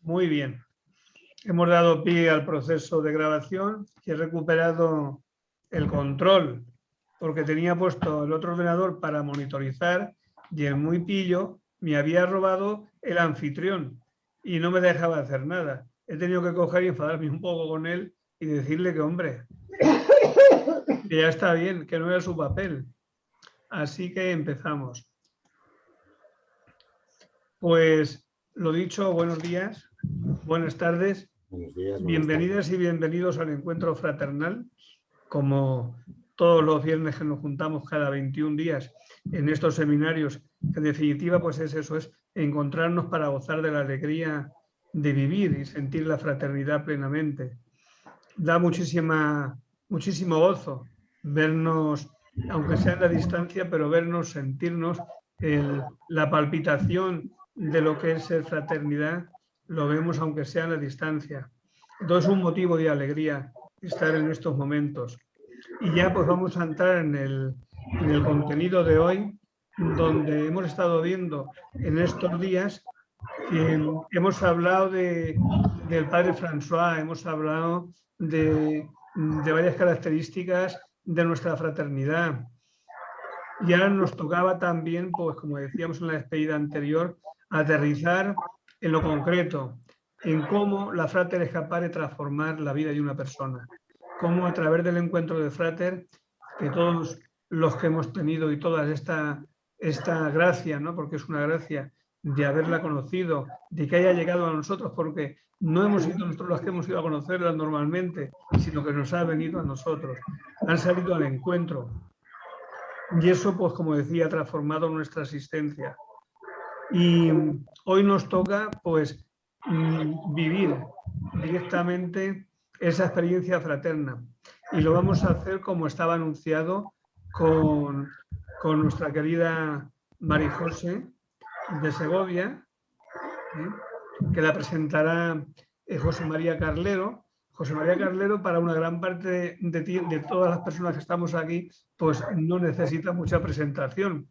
Muy bien. Hemos dado pie al proceso de grabación y he recuperado el control porque tenía puesto el otro ordenador para monitorizar y el muy pillo me había robado el anfitrión y no me dejaba hacer nada. He tenido que coger y enfadarme un poco con él y decirle que, hombre, que ya está bien, que no era su papel. Así que empezamos. Pues lo dicho, buenos días, buenas tardes. Buenos días, Bienvenidas y bienvenidos al encuentro fraternal, como todos los viernes que nos juntamos cada 21 días en estos seminarios, que en definitiva pues es eso, es encontrarnos para gozar de la alegría de vivir y sentir la fraternidad plenamente. Da muchísimo gozo vernos, aunque sea en la distancia, pero vernos, sentirnos, la palpitación de lo que es ser fraternidad, lo vemos aunque sea en la distancia. Entonces es un motivo de alegría estar en estos momentos. Y ya pues vamos a entrar en el contenido de hoy, donde hemos estado viendo en estos días que hemos hablado del padre François, hemos hablado de varias características de nuestra fraternidad. Y ahora nos tocaba también, pues como decíamos en la despedida anterior, aterrizar en lo concreto, en cómo la frater es capaz de transformar la vida de una persona. Cómo a través del encuentro de frater, que todos los que hemos tenido y toda esta gracia, ¿no? Porque es una gracia de haberla conocido, de que haya llegado a nosotros, porque no hemos sido nosotros los que hemos ido a conocerla normalmente, sino que nos ha venido a nosotros. Han salido al encuentro. Y eso, pues como decía, ha transformado nuestra existencia. Y hoy nos toca, pues, vivir directamente esa experiencia fraterna. Y lo vamos a hacer como estaba anunciado con nuestra querida María José de Segovia, que la presentará José María Carlero. José María Carlero, para una gran parte de todas las personas que estamos aquí, pues no necesita mucha presentación.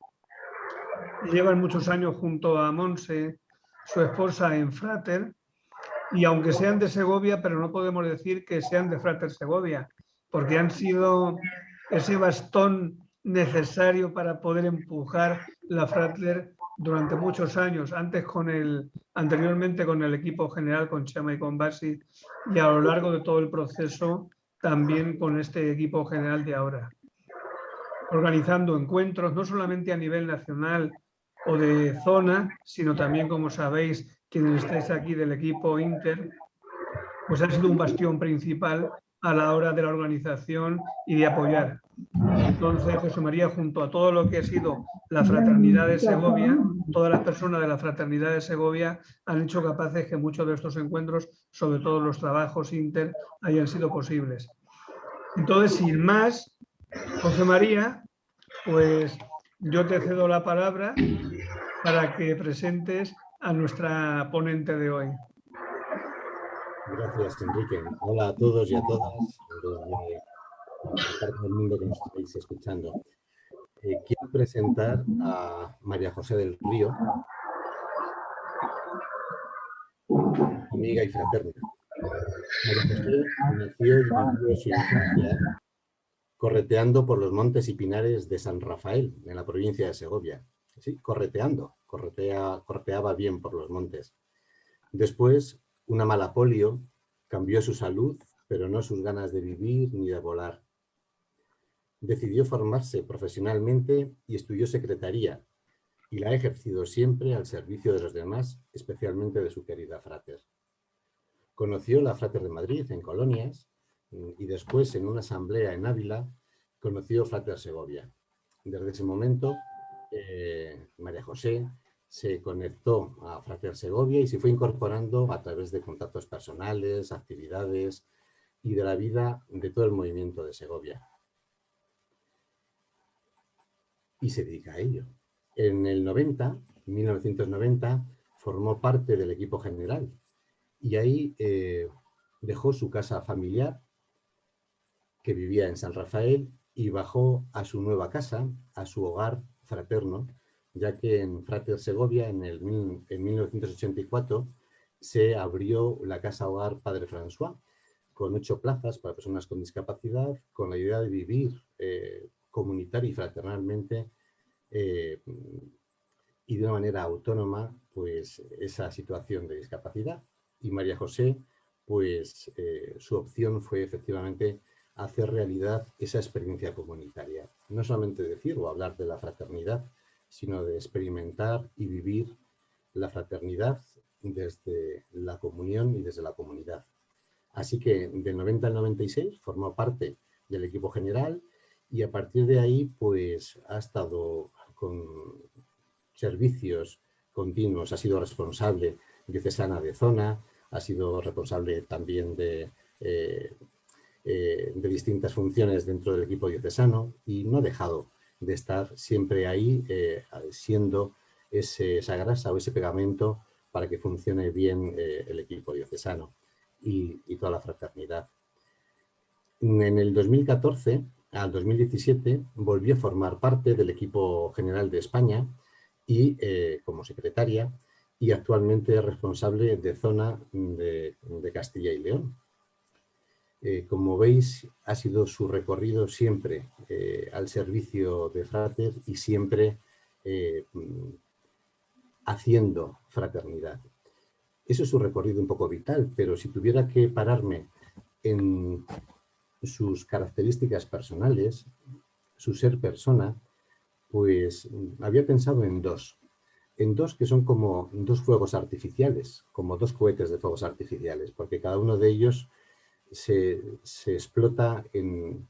Llevan muchos años junto a Monse, su esposa, en Frater, y aunque sean de Segovia, pero no podemos decir que sean de Frater Segovia, porque han sido ese bastón necesario para poder empujar la Frater durante muchos años, anteriormente con el equipo general, con Chema y con Basi, y a lo largo de todo el proceso también con este equipo general de ahora. Organizando encuentros, no solamente a nivel nacional o de zona, sino también, como sabéis, quienes estáis aquí del equipo Inter, pues ha sido un bastión principal a la hora de la organización y de apoyar. Entonces, José María, junto a todo lo que ha sido la Fraternidad de Segovia, todas las personas de la Fraternidad de Segovia han hecho capaces que muchos de estos encuentros, sobre todo los trabajos Inter, hayan sido posibles. Entonces, sin más, José María, pues yo te cedo la palabra para que presentes a nuestra ponente de hoy. Gracias, Enrique. Hola a todos y a todas desde parte del mundo que nos estáis escuchando. Quiero presentar a María José del Río, amiga y fraterna. María José nació y vivió su infancia correteando por los montes y pinares de San Rafael, en la provincia de Segovia. Sí, correteaba bien por los montes. Después, una mala polio cambió su salud, pero no sus ganas de vivir ni de volar. Decidió formarse profesionalmente y estudió secretaría, y la ha ejercido siempre al servicio de los demás, especialmente de su querida frater. Conoció la Frater de Madrid en Colonias y después, en una asamblea en Ávila, conoció Frater Segovia. Desde ese momento, María José se conectó a Frater Segovia y se fue incorporando a través de contactos personales, actividades y de la vida de todo el movimiento de Segovia. Y se dedica a ello. En el 1990, formó parte del equipo general y ahí dejó su casa familiar, que vivía en San Rafael, y bajó a su nueva casa, a su hogar fraterno, ya que en Frater Segovia, en 1984, se abrió la Casa Hogar Padre François, con 8 plazas para personas con discapacidad, con la idea de vivir comunitaria y fraternalmente y de una manera autónoma, pues, esa situación de discapacidad. Y María José, pues, su opción fue efectivamente hacer realidad esa experiencia comunitaria. No solamente decir o hablar de la fraternidad, sino de experimentar y vivir la fraternidad desde la comunión y desde la comunidad. Así que del 90 al 96 formó parte del equipo general y a partir de ahí pues ha estado con servicios continuos, ha sido responsable diocesana de zona, ha sido responsable también de distintas funciones dentro del equipo diocesano y no ha dejado de estar siempre ahí siendo esa grasa o ese pegamento para que funcione bien el equipo diocesano y toda la fraternidad. En el 2014 al 2017 volvió a formar parte del equipo general de España y como secretaria y actualmente es responsable de zona de Castilla y León. Como veis, ha sido su recorrido siempre al servicio de Frater y siempre haciendo fraternidad. Eso es su recorrido un poco vital, pero si tuviera que pararme en sus características personales, su ser persona, pues había pensado en dos que son como 2 fuegos artificiales, como 2 cohetes de fuegos artificiales, porque cada uno de ellos se explota en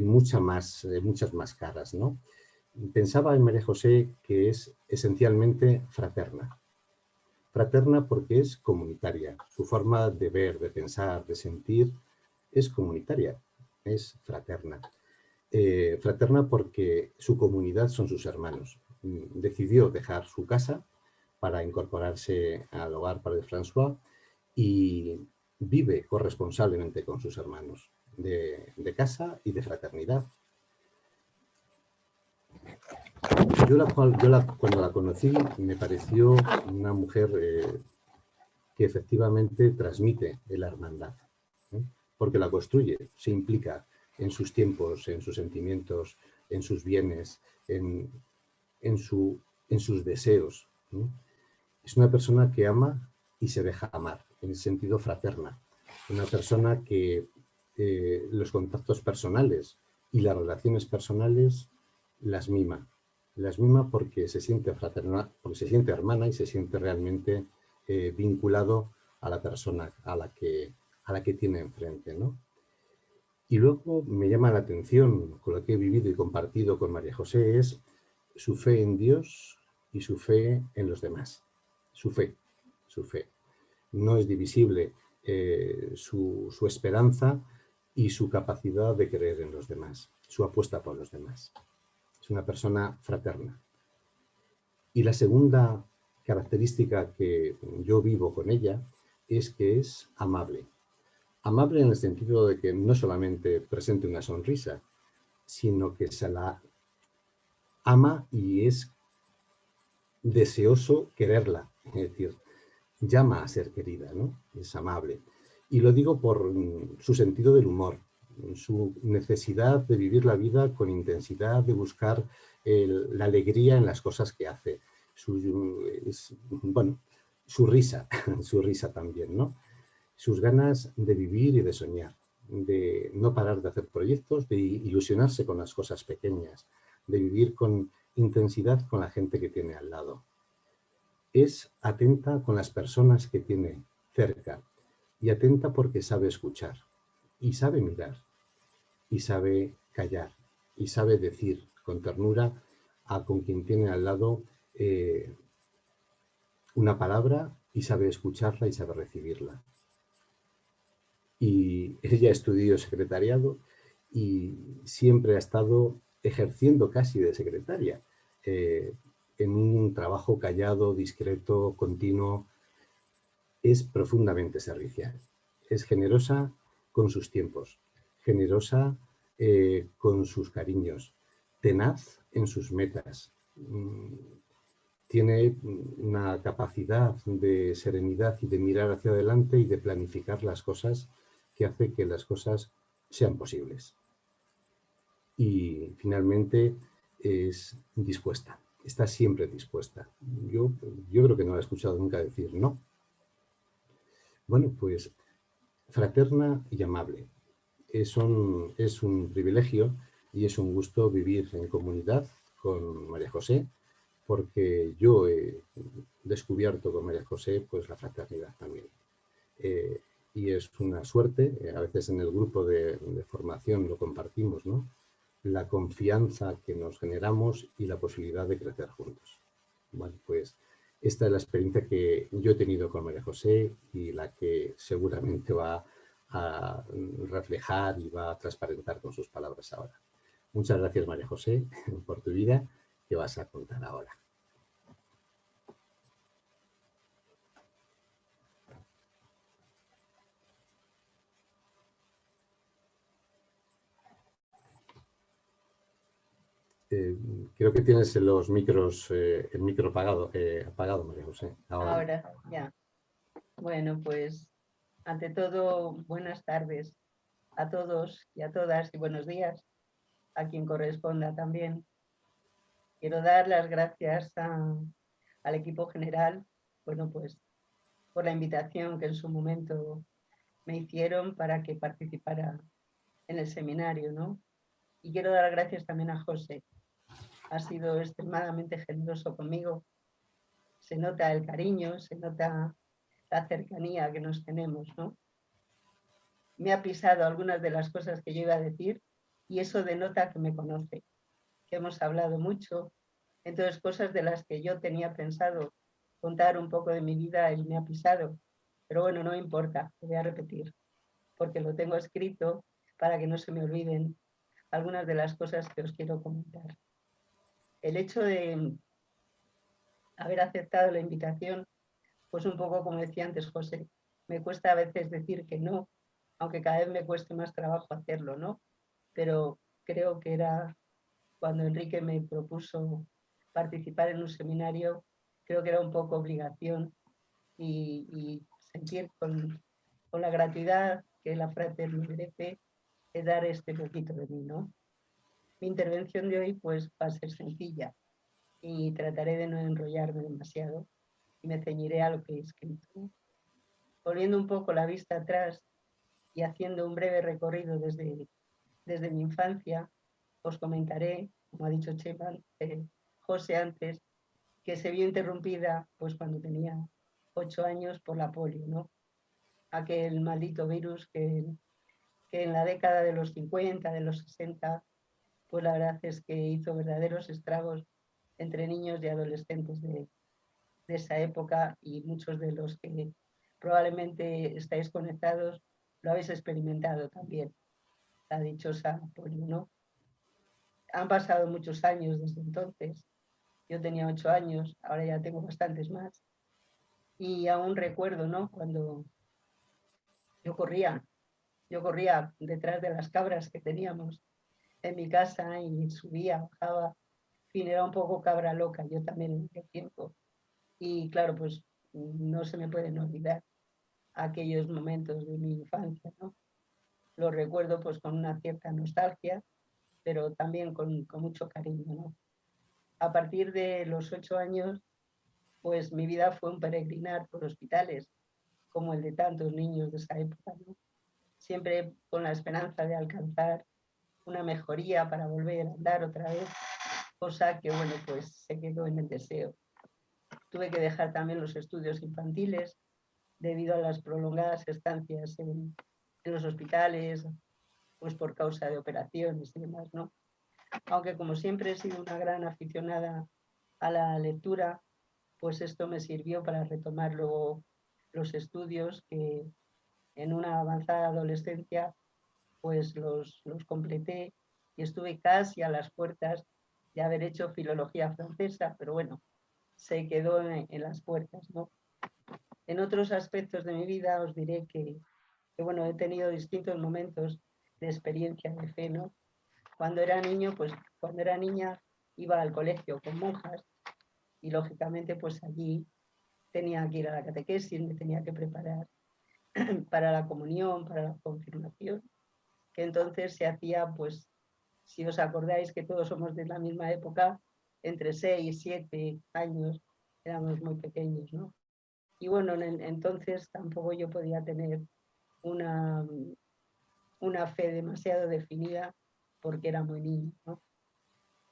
muchas más caras, ¿no? Pensaba en María José que es esencialmente fraterna. Fraterna porque es comunitaria. Su forma de ver, de pensar, de sentir es comunitaria, es fraterna. Fraterna porque su comunidad son sus hermanos. Decidió dejar su casa para incorporarse al hogar Padre François y vive corresponsablemente con sus hermanos de casa y de fraternidad. Cuando la conocí me pareció una mujer que efectivamente transmite la hermandad, ¿eh? Porque la construye, se implica en sus tiempos, en sus sentimientos, en sus bienes, en sus deseos, ¿no? Es una persona que ama y se deja amar, en el sentido fraterna. Una persona que los contactos personales y las relaciones personales las mima. Las mima porque se siente fraterna, porque se siente hermana y se siente realmente vinculado a la persona a la que tiene enfrente, ¿no? Y luego me llama la atención, con lo que he vivido y compartido con María José, es su fe en Dios y su fe en los demás. Su fe. No es divisible su esperanza y su capacidad de creer en los demás, su apuesta por los demás. Es una persona fraterna. Y la segunda característica que yo vivo con ella es que es amable. Amable en el sentido de que no solamente presente una sonrisa, sino que se la ama y es deseoso quererla. Es decir, llama a ser querida, ¿no? Es amable. Y lo digo por su sentido del humor, su necesidad de vivir la vida con intensidad, de buscar la alegría en las cosas que hace. Su risa, su risa también, ¿no? Sus ganas de vivir y de soñar, de no parar de hacer proyectos, de ilusionarse con las cosas pequeñas, de vivir con intensidad con la gente que tiene al lado. Es atenta con las personas que tiene cerca y atenta porque sabe escuchar y sabe mirar y sabe callar y sabe decir con ternura con quien tiene al lado una palabra y sabe escucharla y sabe recibirla. Y ella estudió secretariado y siempre ha estado ejerciendo casi de secretaria en un trabajo callado, discreto, continuo. Es profundamente servicial. Es generosa con sus tiempos, generosa con sus cariños, tenaz en sus metas. tiene una capacidad de serenidad y de mirar hacia adelante y de planificar las cosas que hace que las cosas sean posibles. Y finalmente es dispuesta, está siempre dispuesta. Yo creo que no la he escuchado nunca decir no. Bueno, pues fraterna y amable. Es un privilegio y es un gusto vivir en comunidad con María José, porque yo he descubierto con María José pues la fraternidad también. Y es una suerte, a veces en el grupo de formación lo compartimos, ¿no? La confianza que nos generamos y la posibilidad de crecer juntos. Bueno, pues esta es la experiencia que yo he tenido con María José y la que seguramente va a reflejar y va a transparentar con sus palabras ahora. Muchas gracias, María José, por tu vida que vas a contar ahora. Creo que tienes los micros, el micro apagado, María José. Ahora, ya. Bueno, pues ante todo, buenas tardes a todos y a todas y buenos días a quien corresponda también. Quiero dar las gracias al equipo general, bueno, pues por la invitación que en su momento me hicieron para que participara en el seminario, ¿no? Y quiero dar gracias también a José. Ha sido extremadamente generoso conmigo. Se nota el cariño, se nota la cercanía que nos tenemos, ¿no? Me ha pisado algunas de las cosas que yo iba a decir y eso denota que me conoce, que hemos hablado mucho. Entonces, cosas de las que yo tenía pensado contar un poco de mi vida, él me ha pisado. Pero bueno, no importa, lo voy a repetir, porque lo tengo escrito para que no se me olviden algunas de las cosas que os quiero comentar. El hecho de haber aceptado la invitación, pues un poco como decía antes José, me cuesta a veces decir que no, aunque cada vez me cueste más trabajo hacerlo, ¿no? Pero creo que era cuando Enrique me propuso participar en un seminario, creo que era un poco obligación y sentir con la gratitud que la Frater me merece de dar este poquito de mí, ¿no? Mi intervención de hoy pues va a ser sencilla y trataré de no enrollarme demasiado y me ceñiré a lo que he escrito. Volviendo un poco la vista atrás y haciendo un breve recorrido desde mi infancia, os comentaré, como ha dicho José antes, que se vio interrumpida pues cuando tenía 8 años por la polio, ¿no? Aquel maldito virus que en la década de los 50, de los 60, pues la verdad es que hizo verdaderos estragos entre niños y adolescentes de esa época y muchos de los que probablemente estáis conectados lo habéis experimentado también, la dichosa polio, ¿no? Han pasado muchos años desde entonces. Yo tenía 8 años, ahora ya tengo bastantes más. Y aún recuerdo, ¿no? Cuando yo corría detrás de las cabras que teníamos en mi casa y subía, bajaba. En fin, era un poco cabra loca, yo también en aquel tiempo. Y claro, pues no se me pueden olvidar aquellos momentos de mi infancia, ¿no? Los recuerdo pues con una cierta nostalgia, pero también con mucho cariño, ¿no? A partir de los 8 años, pues mi vida fue un peregrinar por hospitales, como el de tantos niños de esa época, ¿no? Siempre con la esperanza de alcanzar una mejoría para volver a andar otra vez, cosa que, bueno, pues se quedó en el deseo. Tuve que dejar también los estudios infantiles debido a las prolongadas estancias en los hospitales, pues por causa de operaciones y demás, ¿no? Aunque como siempre he sido una gran aficionada a la lectura, pues esto me sirvió para retomar luego los estudios que en una avanzada adolescencia pues los completé y estuve casi a las puertas de haber hecho filología francesa, pero bueno, se quedó en las puertas, ¿no? En otros aspectos de mi vida os diré que bueno, he tenido distintos momentos de experiencia de fe, ¿no? Cuando era niño, pues cuando era niña iba al colegio con monjas y lógicamente pues allí tenía que ir a la catequesis, me tenía que preparar para la comunión, para la confirmación, que entonces se hacía, pues, si os acordáis que todos somos de la misma época, entre 6 y 7 años, éramos muy pequeños, ¿no? Y bueno, entonces tampoco yo podía tener una fe demasiado definida porque era muy niño, ¿no?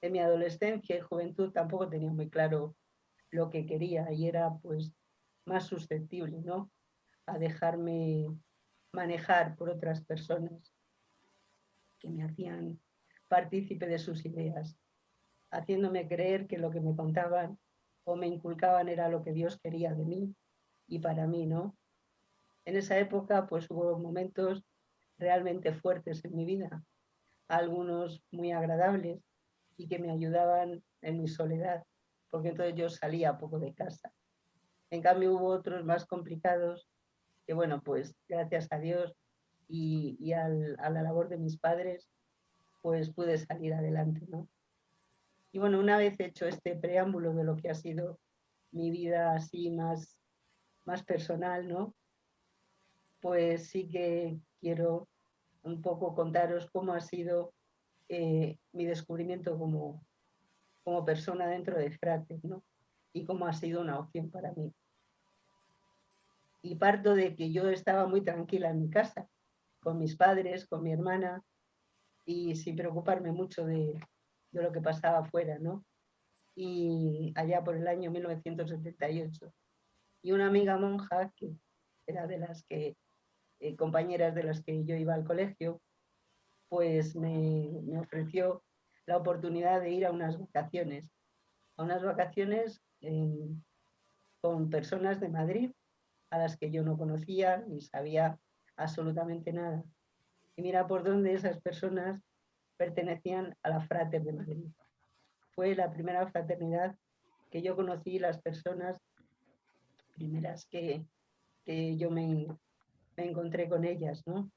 En mi adolescencia y juventud tampoco tenía muy claro lo que quería y era pues más susceptible, ¿no? A dejarme manejar por otras personas que me hacían partícipe de sus ideas, haciéndome creer que lo que me contaban o me inculcaban era lo que Dios quería de mí y para mí, ¿no? En esa época pues hubo momentos realmente fuertes en mi vida, algunos muy agradables y que me ayudaban en mi soledad, porque entonces yo salía poco de casa. En cambio hubo otros más complicados que, bueno, pues gracias a Dios y a la labor de mis padres, pues pude salir adelante, ¿no? Y bueno, una vez hecho este preámbulo de lo que ha sido mi vida así más personal, ¿no? Pues sí que quiero un poco contaros cómo ha sido mi descubrimiento como persona dentro de Frater, ¿no? Y cómo ha sido una opción para mí. Y parto de que yo estaba muy tranquila en mi casa, con mis padres, con mi hermana, y sin preocuparme mucho de lo que pasaba afuera, ¿no? Y allá por el año 1978. Y una amiga monja, que era de las que, compañeras de las que yo iba al colegio, pues me ofreció la oportunidad de ir a unas vacaciones con personas de Madrid a las que yo no conocía ni sabía absolutamente nada. Y mira por dónde esas personas pertenecían a la Frater de Madrid. Fue la primera fraternidad que yo conocí, las personas primeras que yo me encontré con ellas, ¿no?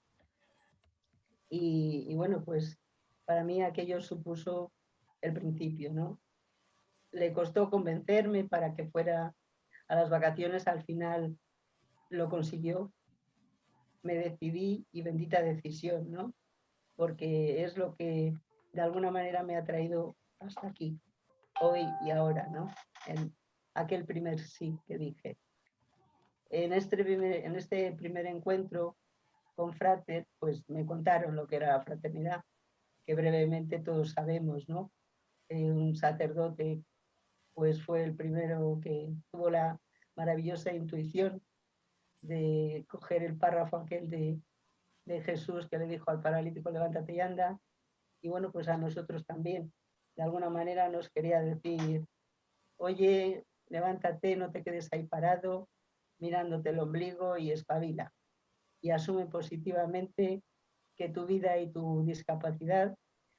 Y bueno, pues para mí aquello supuso el principio, ¿no? Le costó convencerme para que fuera a las vacaciones, al final lo consiguió, me decidí y bendita decisión, ¿no? Porque es lo que de alguna manera me ha traído hasta aquí, hoy y ahora, ¿no? En aquel primer sí que dije. En este primer encuentro con Frater, pues me contaron lo que era la fraternidad, que brevemente todos sabemos, ¿no? Un sacerdote, pues fue el primero que tuvo la maravillosa intuición de coger el párrafo aquel de Jesús que le dijo al paralítico, levántate y anda, y bueno, pues a nosotros también. De alguna manera nos quería decir, oye, levántate, no te quedes ahí parado, mirándote el ombligo y espabila. Y asume positivamente que tu vida y tu discapacidad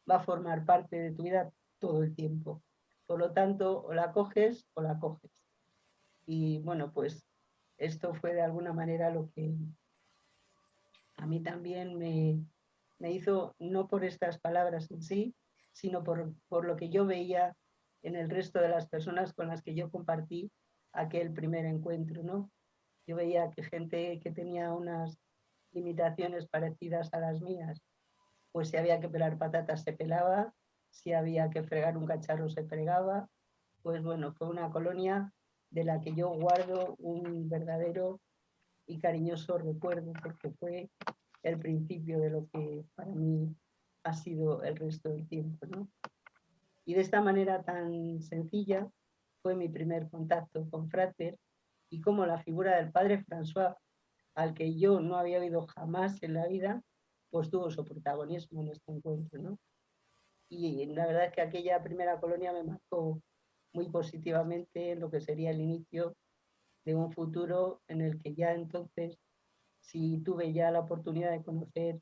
va a formar parte de tu vida todo el tiempo. Por lo tanto, o la coges o la coges. Y bueno, pues esto fue de alguna manera lo que a mí también me hizo, no por estas palabras en sí, sino por lo que yo veía en el resto de las personas con las que yo compartí aquel primer encuentro, ¿no? Yo veía que gente que tenía unas limitaciones parecidas a las mías, pues si había que pelar patatas se pelaba, si había que fregar un cacharro se fregaba, pues bueno, fue una colonia de la que yo guardo un verdadero y cariñoso recuerdo, porque fue el principio de lo que para mí ha sido el resto del tiempo, ¿no? Y de esta manera tan sencilla fue mi primer contacto con Frater y como la figura del padre François, al que yo no había oído jamás en la vida, pues tuvo su protagonismo en este encuentro, ¿no? Y la verdad es que aquella primera colonia me marcó muy positivamente en lo que sería el inicio de un futuro en el que ya entonces, si tuve ya la oportunidad de conocer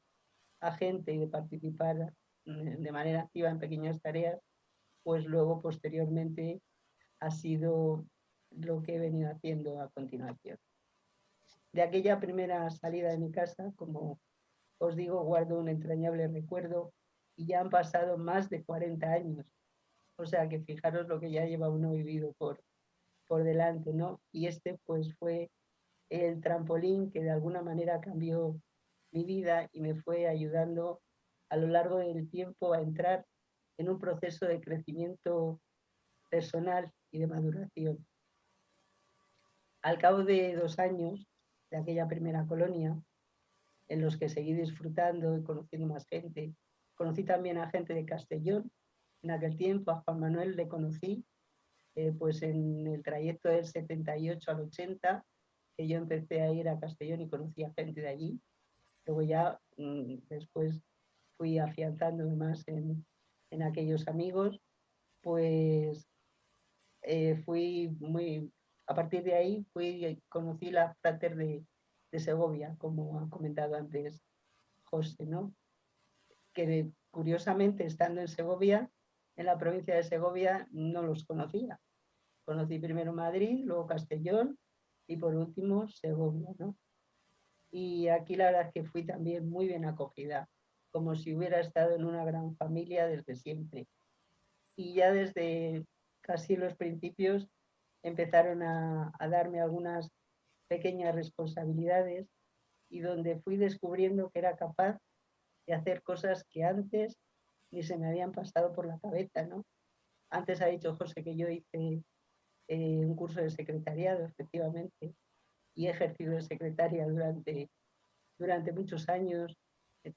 a gente y de participar de manera activa en pequeñas tareas, pues luego posteriormente ha sido lo que he venido haciendo a continuación. De aquella primera salida de mi casa, como os digo, guardo un entrañable recuerdo y ya han pasado más de 40 años. O sea que fijaros lo que ya lleva uno vivido por por delante, ¿no? Y este pues fue el trampolín que de alguna manera cambió mi vida y me fue ayudando a lo largo del tiempo a entrar en un proceso de crecimiento personal y de maduración. Al cabo de 2 años de aquella primera colonia, en los que seguí disfrutando y conociendo más gente, conocí también a gente de Castellón. En aquel tiempo a Juan Manuel le conocí pues en el trayecto del 78 al 80, que yo empecé a ir a Castellón y conocí a gente de allí. Luego ya después fui afianzándome más en aquellos amigos, pues a partir de ahí conocí la Frater de Segovia, como ha comentado antes José, ¿no? Que curiosamente, estando en Segovia, en la provincia de Segovia, no los conocía. Conocí primero Madrid, luego Castellón y por último Segovia, ¿no? Y aquí la verdad es que fui también muy bien acogida, como si hubiera estado en una gran familia desde siempre. Y ya desde casi los principios empezaron a darme algunas pequeñas responsabilidades y donde fui descubriendo que era capaz de hacer cosas que antes ni se me habían pasado por la cabeza, ¿no? Antes ha dicho José que yo hice un curso de secretariado, efectivamente, y he ejercido de secretaria durante muchos años,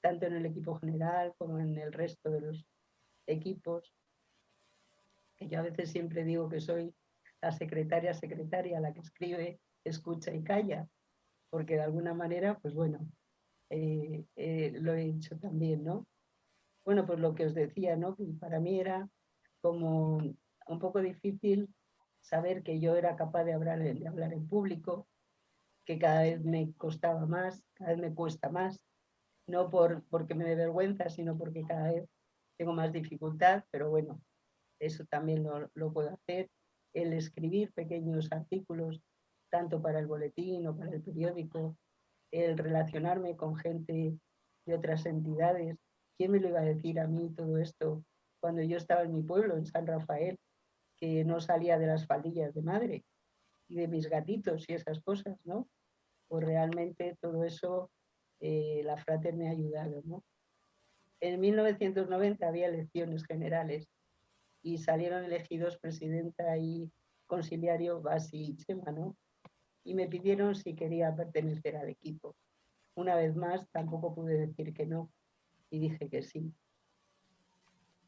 tanto en el equipo general como en el resto de los equipos, que yo a veces siempre digo que soy la secretaria, la que escribe, escucha y calla, porque de alguna manera, pues bueno, lo he hecho también, ¿no? Bueno, pues lo que os decía, ¿no? Que para mí era como un poco difícil saber que yo era capaz de hablar en público, que cada vez me costaba más, cada vez me cuesta más, no porque me dé vergüenza, sino porque cada vez tengo más dificultad, pero bueno, eso también lo puedo hacer. El escribir pequeños artículos, tanto para el boletín o para el periódico, el relacionarme con gente de otras entidades. ¿Quién me lo iba a decir a mí todo esto cuando yo estaba en mi pueblo, en San Rafael, que no salía de las faldillas de madre y de mis gatitos y esas cosas, ¿no? Pues realmente todo eso la Frater me ha ayudado, ¿no? En 1990 había elecciones generales y salieron elegidos presidenta y conciliario Basi y Chema, ¿no? Y me pidieron si quería pertenecer al equipo. Una vez más, tampoco pude decir que no y dije que sí.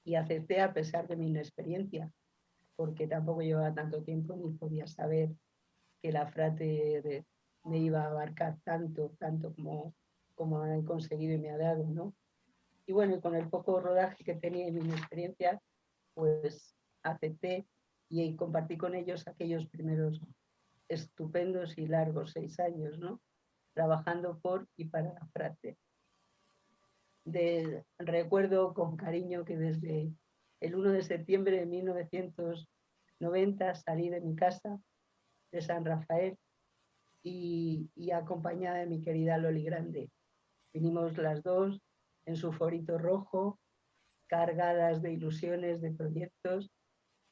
Y acepté a pesar de mi inexperiencia, porque tampoco llevaba tanto tiempo ni podía saber que la Frater me iba a abarcar tanto como he conseguido y me ha dado, ¿no? Y bueno, con el poco rodaje que tenía en mi experiencia, pues acepté y compartí con ellos aquellos primeros estupendos y largos 6 años, ¿no? Trabajando por y para la Frater. Recuerdo con cariño que desde el 1 de septiembre de 1990 salí de mi casa de San Rafael y acompañada de mi querida Loli Grande. Vinimos las dos en su forito rojo, cargadas de ilusiones, de proyectos,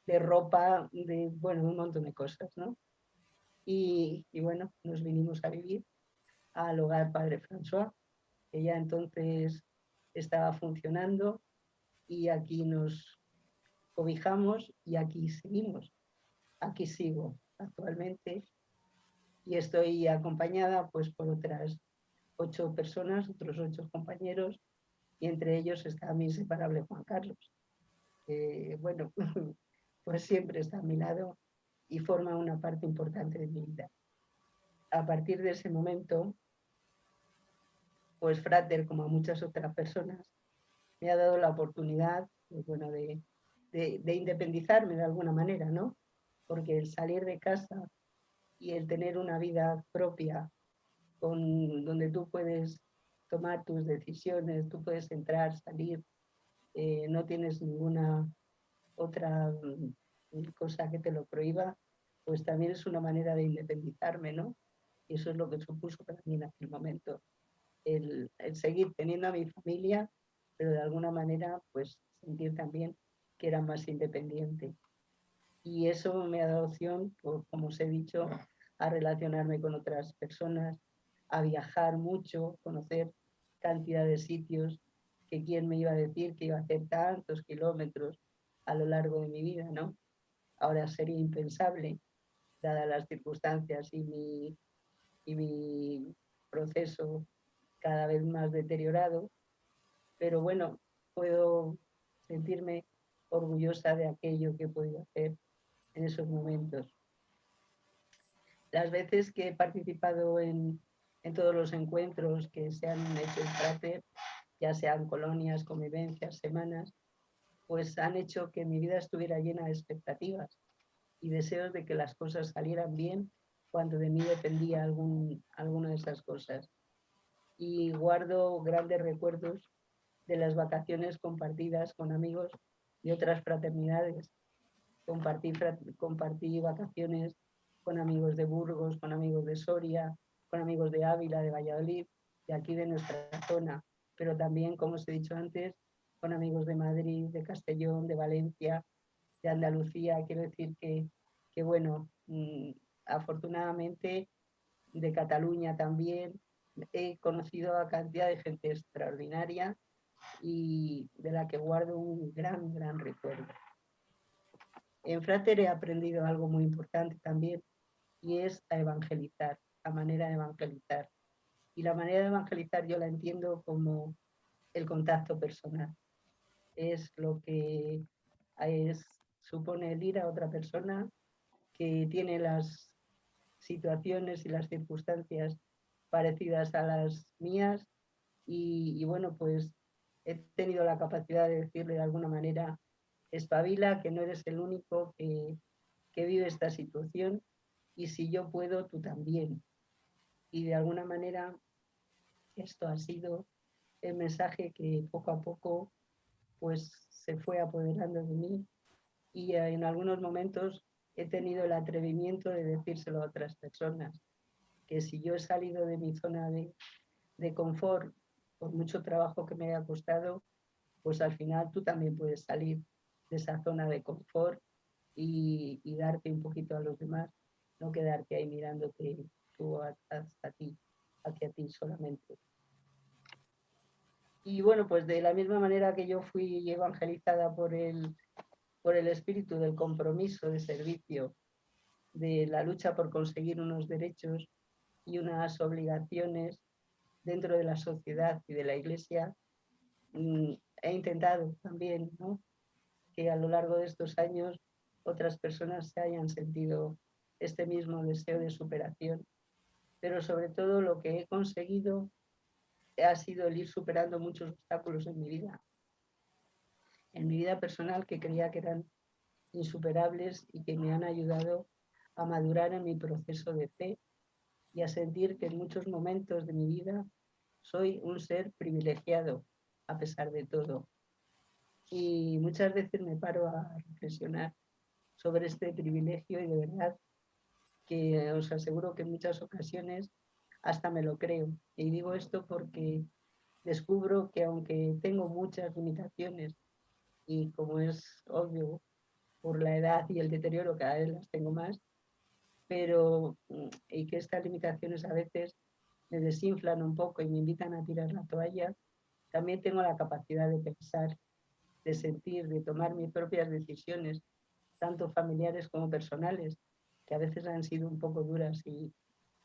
de ropa, bueno, un montón de cosas, ¿no? Y bueno, nos vinimos a vivir al hogar Padre François, que ya entonces estaba funcionando y aquí nos cobijamos y aquí seguimos. Aquí sigo actualmente y estoy acompañada pues por otras 8 personas, otros 8 compañeros y entre ellos está mi inseparable Juan Carlos, que bueno, pues siempre está a mi lado y forma una parte importante de mi vida. A partir de ese momento, pues Frater, como a muchas otras personas, me ha dado la oportunidad, bueno, de independizarme de alguna manera, ¿no? Porque el salir de casa y el tener una vida propia donde tú puedes tomar tus decisiones, tú puedes entrar, salir, no tienes ninguna otra cosa que te lo prohíba, pues también es una manera de independizarme, ¿no? Y eso es lo que supuso para mí en aquel momento, el seguir teniendo a mi familia, pero de alguna manera pues sentir también que era más independiente. Y eso me ha dado opción, como os he dicho, a relacionarme con otras personas, a viajar mucho, conocer cantidad de sitios, que quién me iba a decir que iba a hacer tantos kilómetros a lo largo de mi vida, ¿no? Ahora sería impensable, dadas las circunstancias y mi proceso cada vez más deteriorado, pero bueno, puedo sentirme orgullosa de aquello que he podido hacer en esos momentos. Las veces que he participado en todos los encuentros que se han hecho en Frater, ya sean colonias, convivencias, semanas, pues han hecho que mi vida estuviera llena de expectativas y deseos de que las cosas salieran bien cuando de mí dependía alguna de esas cosas. Y guardo grandes recuerdos de las vacaciones compartidas con amigos de otras fraternidades. Compartí vacaciones con amigos de Burgos, con amigos de Soria, con amigos de Ávila, de Valladolid, de aquí de nuestra zona, pero también, como os he dicho antes, con amigos de Madrid, de Castellón, de Valencia, de Andalucía. Quiero decir que bueno, afortunadamente de Cataluña también. He conocido a cantidad de gente extraordinaria y de la que guardo un gran recuerdo. En Frater he aprendido algo muy importante también, y es a evangelizar, la manera de evangelizar. Y la manera de evangelizar yo la entiendo como el contacto personal. Es lo que supone el ir a otra persona que tiene las situaciones y las circunstancias parecidas a las mías y bueno, pues he tenido la capacidad de decirle de alguna manera, espabila, que no eres el único que vive esta situación y si yo puedo, tú también. Y de alguna manera esto ha sido el mensaje que poco a poco pues se fue apoderando de mí y en algunos momentos he tenido el atrevimiento de decírselo a otras personas, que si yo he salido de mi zona de confort, por mucho trabajo que me haya costado, pues al final tú también puedes salir de esa zona de confort y darte un poquito a los demás, no quedarte ahí mirándote tú hacia ti solamente. Y bueno, pues de la misma manera que yo fui evangelizada por el espíritu del compromiso, de servicio, de la lucha por conseguir unos derechos y unas obligaciones dentro de la sociedad y de la Iglesia, he intentado también, ¿no?, que a lo largo de estos años otras personas se hayan sentido este mismo deseo de superación. Pero sobre todo lo que he conseguido ha sido el ir superando muchos obstáculos en mi vida personal, que creía que eran insuperables y que me han ayudado a madurar en mi proceso de fe y a sentir que en muchos momentos de mi vida soy un ser privilegiado a pesar de todo. Y muchas veces me paro a reflexionar sobre este privilegio y de verdad que os aseguro que en muchas ocasiones hasta me lo creo. Y digo esto porque descubro que aunque tengo muchas limitaciones y como es obvio por la edad y el deterioro cada vez las tengo más, pero y que estas limitaciones a veces me desinflan un poco y me invitan a tirar la toalla, también tengo la capacidad de pensar, de sentir, de tomar mis propias decisiones, tanto familiares como personales, que a veces han sido un poco duras y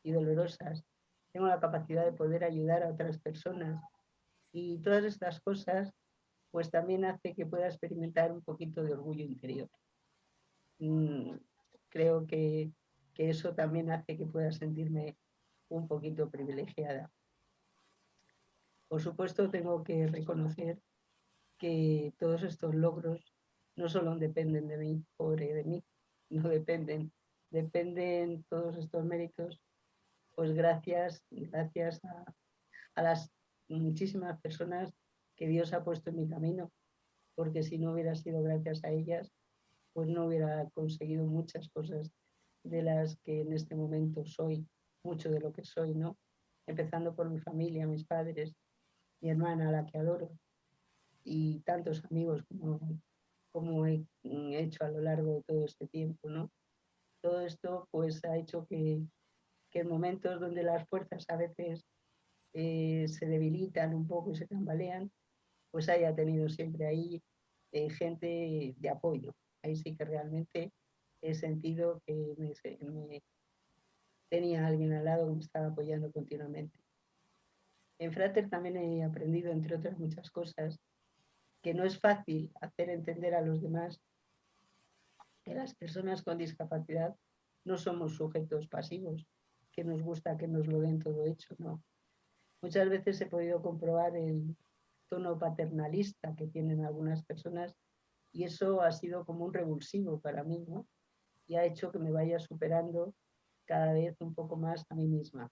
dolorosas. Tengo la capacidad de poder ayudar a otras personas y todas estas cosas pues también hace que pueda experimentar un poquito de orgullo interior. Creo que eso también hace que pueda sentirme un poquito privilegiada. Por supuesto, tengo que reconocer que todos estos logros no solo dependen de mí, pobre de mí, no dependen todos estos méritos, pues gracias a las muchísimas personas que Dios ha puesto en mi camino, porque si no hubiera sido gracias a ellas, pues no hubiera conseguido muchas cosas de las que en este momento soy, mucho de lo que soy, ¿no? Empezando por mi familia, mis padres, mi hermana, a la que adoro, y tantos amigos como como he hecho a lo largo de todo este tiempo, ¿no? Todo esto pues ha hecho que en momentos donde las fuerzas a veces se debilitan un poco y se tambalean, pues haya tenido siempre ahí gente de apoyo. Ahí sí que realmente he sentido que me tenía alguien al lado que me estaba apoyando continuamente. En Frater también he aprendido, entre otras muchas cosas, que no es fácil hacer entender a los demás que las personas con discapacidad no somos sujetos pasivos, que nos gusta que nos lo den todo hecho, ¿no? Muchas veces he podido comprobar el tono paternalista que tienen algunas personas y eso ha sido como un revulsivo para mí, ¿no? Y ha hecho que me vaya superando cada vez un poco más a mí misma.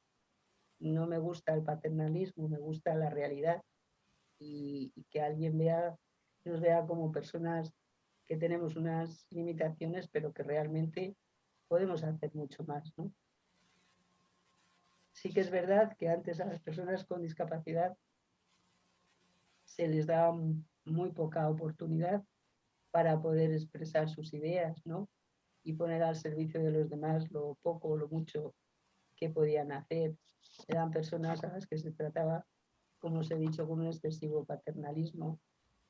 No me gusta el paternalismo, me gusta la realidad y que alguien nos vea como personas que tenemos unas limitaciones, pero que realmente podemos hacer mucho más, ¿no? Sí que es verdad que antes a las personas con discapacidad se les daba muy poca oportunidad para poder expresar sus ideas, ¿no? Y poner al servicio de los demás lo poco o lo mucho que podían hacer. Eran personas a las que se trataba, como os he dicho, con un excesivo paternalismo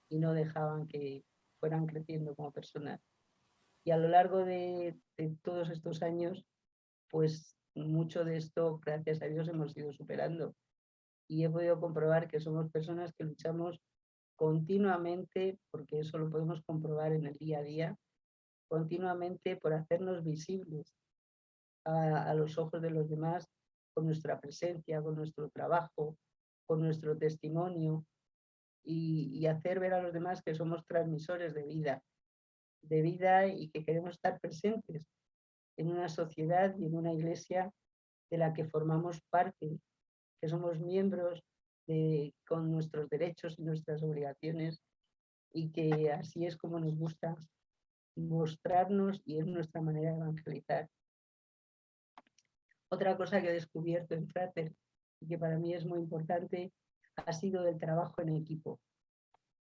y no dejaban que fueran creciendo como personas. Y a lo largo de todos estos años, pues mucho de esto, gracias a Dios, hemos ido superando. Y he podido comprobar que somos personas que luchamos continuamente, porque eso lo podemos comprobar en el día a día, continuamente por hacernos visibles a los ojos de los demás con nuestra presencia, con nuestro trabajo, con nuestro testimonio y hacer ver a los demás que somos transmisores de vida y que queremos estar presentes en una sociedad y en una iglesia de la que formamos parte, que somos miembros con nuestros derechos y nuestras obligaciones y que así es como nos gusta mostrarnos y es nuestra manera de evangelizar. Otra cosa que he descubierto en Frater y que para mí es muy importante ha sido el trabajo en equipo.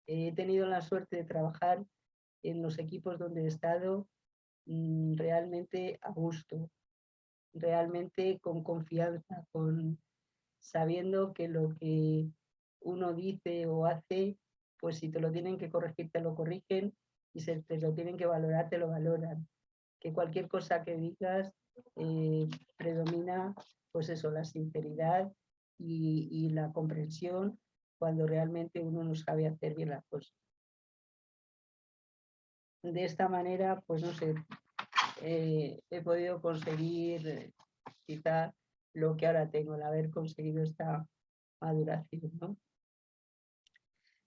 He tenido la suerte de trabajar en los equipos donde he estado realmente a gusto, realmente con confianza, sabiendo que lo que uno dice o hace, pues si te lo tienen que corregir, te lo corrigen y si te lo tienen que valorar, te lo valoran. Que cualquier cosa que digas predomina, pues eso, la sinceridad y la comprensión cuando realmente uno no sabe hacer bien las cosas. De esta manera, pues no sé, he podido conseguir quizá lo que ahora tengo, el haber conseguido esta maduración, ¿no?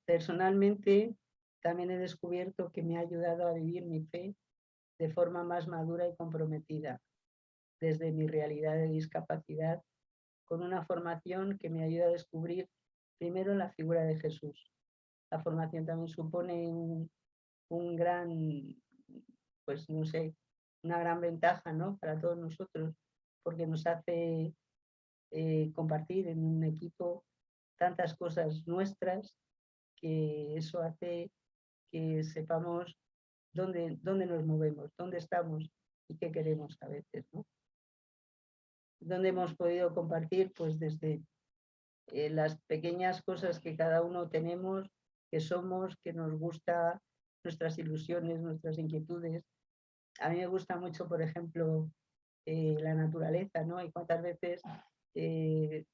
Personalmente, también he descubierto que me ha ayudado a vivir mi fe de forma más madura y comprometida, desde mi realidad de discapacidad, con una formación que me ayuda a descubrir primero la figura de Jesús. La formación también supone un gran, pues no sé, una gran ventaja, ¿no? Para todos nosotros, porque nos hace compartir en un equipo tantas cosas nuestras que eso hace que sepamos dónde nos movemos, dónde estamos y qué queremos a veces, ¿no? Donde hemos podido compartir, pues desde las pequeñas cosas que cada uno tenemos, que somos, que nos gusta, nuestras ilusiones, nuestras inquietudes. A mí me gusta mucho, por ejemplo, la naturaleza, ¿no? Y cuántas veces he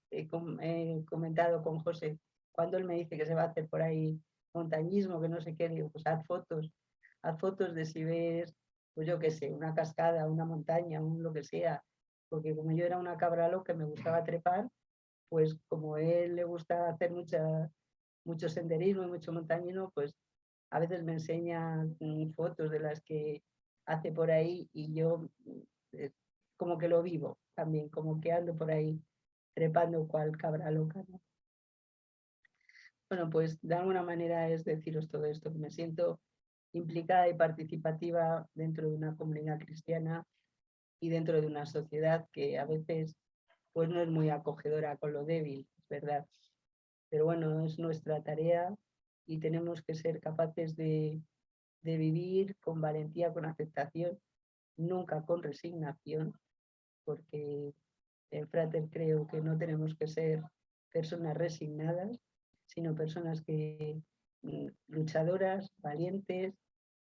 comentado con José, cuando él me dice que se va a hacer por ahí montañismo, que no sé qué, digo, pues haz fotos de si ves, pues yo qué sé, una cascada, una montaña, lo que sea, porque como yo era una cabra loca que me gustaba trepar, pues como a él le gusta hacer mucho senderismo y mucho montañismo, pues a veces me enseña fotos de las que hace por ahí y yo como que lo vivo también, como que ando por ahí trepando cual cabra loca, ¿no? Bueno, pues de alguna manera es deciros todo esto, que me siento implicada y participativa dentro de una comunidad cristiana y dentro de una sociedad que a veces pues no es muy acogedora con lo débil, es verdad. Pero bueno, es nuestra tarea y tenemos que ser capaces de de vivir con valentía, con aceptación, nunca con resignación, porque en Frater creo que no tenemos que ser personas resignadas, sino personas que luchadoras, valientes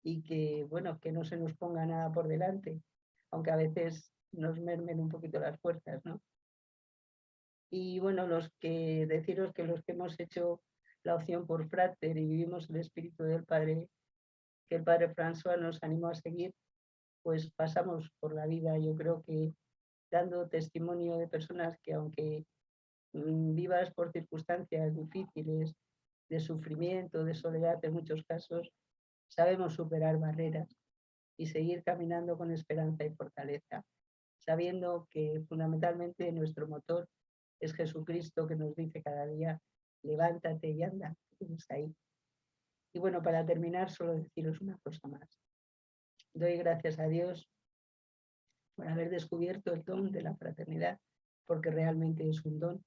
y que, bueno, que no se nos ponga nada por delante, aunque a veces nos mermen un poquito las fuerzas, ¿no? Y bueno, deciros que los que hemos hecho la opción por Frater y vivimos el espíritu del Padre, que el Padre François nos animó a seguir, pues pasamos por la vida, yo creo que dando testimonio de personas que aunque vivas por circunstancias difíciles, de sufrimiento, de soledad en muchos casos, sabemos superar barreras y seguir caminando con esperanza y fortaleza, sabiendo que fundamentalmente nuestro motor es Jesucristo, que nos dice cada día, levántate y anda, tienes ahí. Y bueno, para terminar, solo deciros una cosa más. Doy gracias a Dios por haber descubierto el don de la fraternidad, porque realmente es un don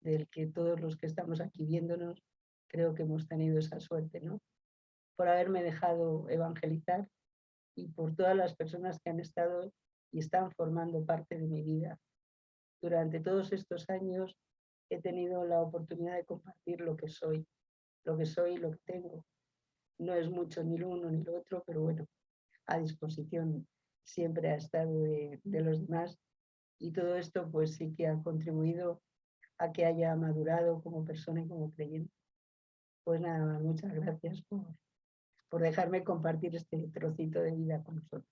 del que todos los que estamos aquí viéndonos creo que hemos tenido esa suerte, ¿no? Por haberme dejado evangelizar y por todas las personas que han estado y están formando parte de mi vida. Durante todos estos años he tenido la oportunidad de compartir lo que soy y lo que tengo. No es mucho ni lo uno ni lo otro, pero bueno, a disposición siempre ha estado de los demás, y todo esto pues sí que ha contribuido a que haya madurado como persona y como creyente. Pues nada, muchas gracias por dejarme compartir este trocito de vida con vosotros.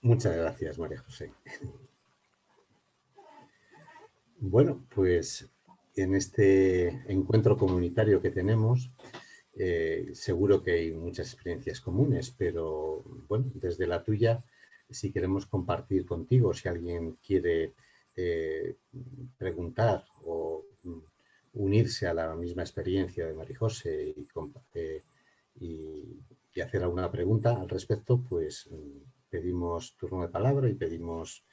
Muchas gracias, María José. Bueno, pues en este encuentro comunitario que tenemos, seguro que hay muchas experiencias comunes, pero bueno, desde la tuya, si queremos compartir contigo, si alguien quiere preguntar o unirse a la misma experiencia de María José y hacer alguna pregunta al respecto, pues pedimos turno de palabra y pedimos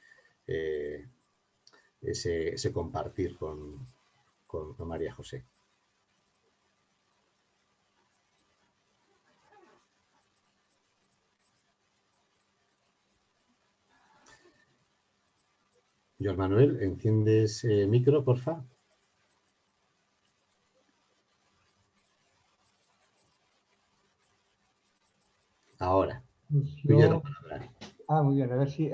ese compartir con María José. Joan Manuel, ¿enciendes micro, porfa? Ahora. Pues Tuya la yo, palabra. muy bien, a ver si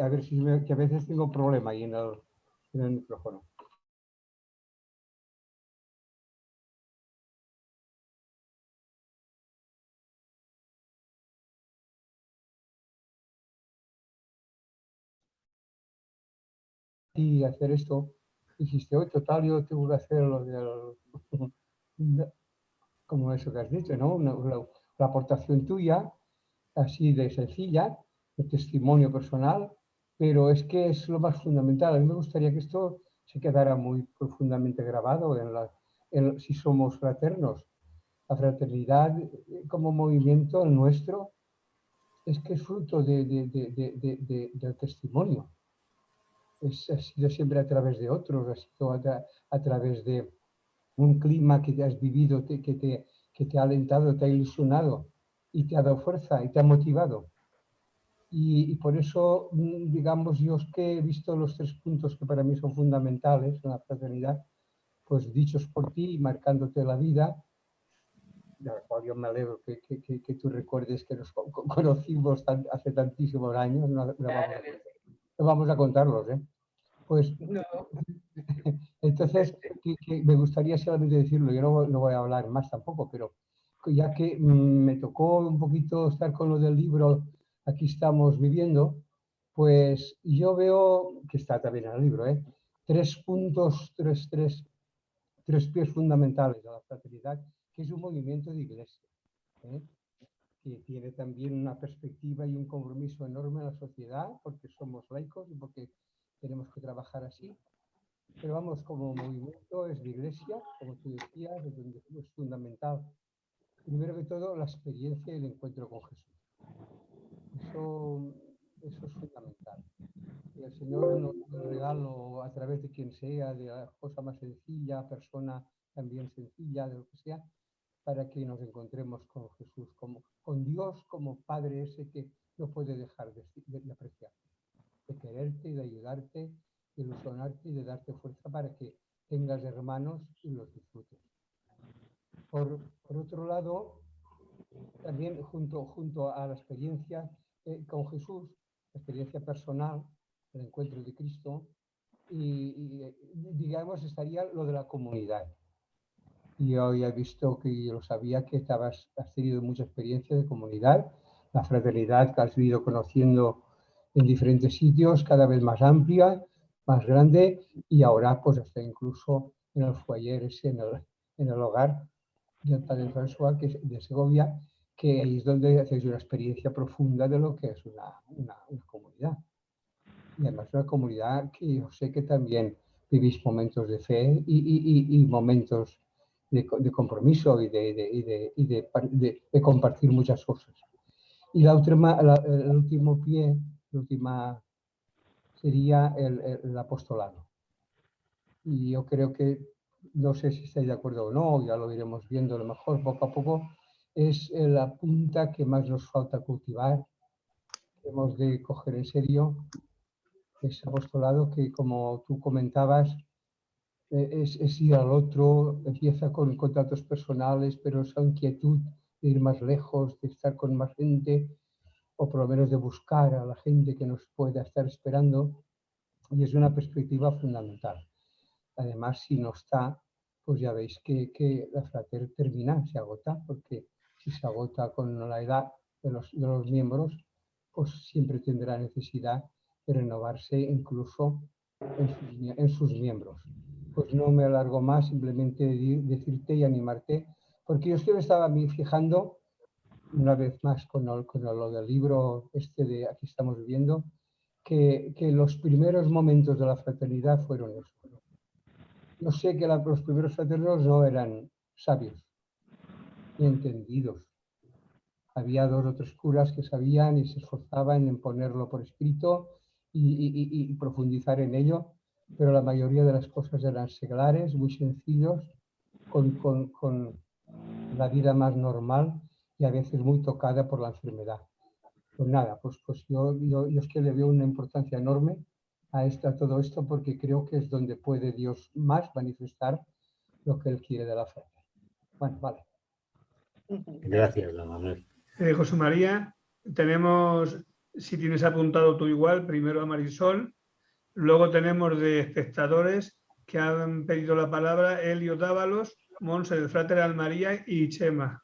que a veces tengo problema ahí en el micrófono. Y hacer esto, dijiste, hoy total, yo tengo que hacer lo del, como eso que has dicho, ¿no? La aportación tuya, así de sencilla, de testimonio personal, pero es que es lo más fundamental. A mí me gustaría que esto se quedara muy profundamente grabado si somos fraternos. La fraternidad como movimiento, el nuestro, es que es fruto del testimonio. Ha sido siempre a través de otros, ha sido a través de un clima que te has vivido, que te ha alentado, te ha ilusionado y te ha dado fuerza y te ha motivado. Y por eso, digamos, yo es que he visto los 3 puntos que para mí son fundamentales en la fraternidad, pues dichos por ti y marcándote la vida, de la cual yo me alegro que tú recuerdes que nos conocimos hace tantísimos años, no vamos a contarlos, ¿eh? Pues No. entonces, que me gustaría solamente decirlo, yo no voy a hablar más tampoco, pero ya que me tocó un poquito estar con lo del libro, aquí estamos viviendo, pues yo veo, que está también en el libro, 3 puntos, 3 pies fundamentales de la fraternidad, que es un movimiento de iglesia, que tiene también una perspectiva y un compromiso enorme en la sociedad, porque somos laicos y porque tenemos que trabajar así. Pero vamos, como movimiento es de iglesia, como tú decías, es fundamental. Primero que todo, la experiencia y el encuentro con Jesús. Eso es fundamental. que el Señor nos regalo a través de quien sea, de la cosa más sencilla, persona también sencilla, de lo que sea, para que nos encontremos con Jesús, con Dios como Padre ese que no puede dejar de apreciar, de quererte, de ayudarte, de ilusionarte y de darte fuerza para que tengas hermanos y los disfrutes. Por otro lado, también junto a la experiencia con Jesús, la experiencia personal, el encuentro de Cristo, y digamos estaría lo de la comunidad. Yo ya he visto que yo lo sabía que has tenido mucha experiencia de comunidad, la fraternidad que has ido conociendo en diferentes sitios, cada vez más amplia, más grande, y ahora pues hasta incluso en el foyer, en el hogar del Padre François, que es de Segovia, que ahí es donde hacéis una experiencia profunda de lo que es una comunidad. Y además una comunidad que yo sé que también vivís momentos de fe y momentos de compromiso y de compartir muchas cosas. Y el último pie, la última sería el apostolado. Y yo creo que, no sé si estáis de acuerdo o no, ya lo iremos viendo a lo mejor poco a poco, es la punta que más nos falta cultivar, que hemos de coger en serio, ese apostolado que, como tú comentabas, es ir al otro, empieza con contactos personales, pero esa inquietud de ir más lejos, de estar con más gente, o por lo menos de buscar a la gente que nos pueda estar esperando, y es una perspectiva fundamental. Además, si no está, pues ya veis que la frater termina, se agota, porque si se agota con la edad de los miembros, pues siempre tendrá necesidad de renovarse incluso en sus miembros. Pues no me alargo más, simplemente decirte y animarte, porque yo es que me estaba fijando, una vez más con lo del libro de aquí estamos viviendo, que los primeros momentos de la fraternidad fueron eso. Yo sé que los primeros fraternos no eran sabios ni entendidos. Había 2 o 3 curas que sabían y se esforzaban en ponerlo por escrito y profundizar en ello, pero la mayoría de las cosas eran seglares, muy sencillos, con la vida más normal y a veces muy tocada por la enfermedad. Pues nada, pues yo es que le veo una importancia enorme a todo esto, porque creo que es donde puede Dios más manifestar lo que Él quiere de la fe. Bueno, vale. Gracias, don Manuel. José María, tenemos, si tienes apuntado tú igual, primero a Marisol, luego tenemos de espectadores que han pedido la palabra Elio Dávalos, Monse del Frater Almaría y Chema.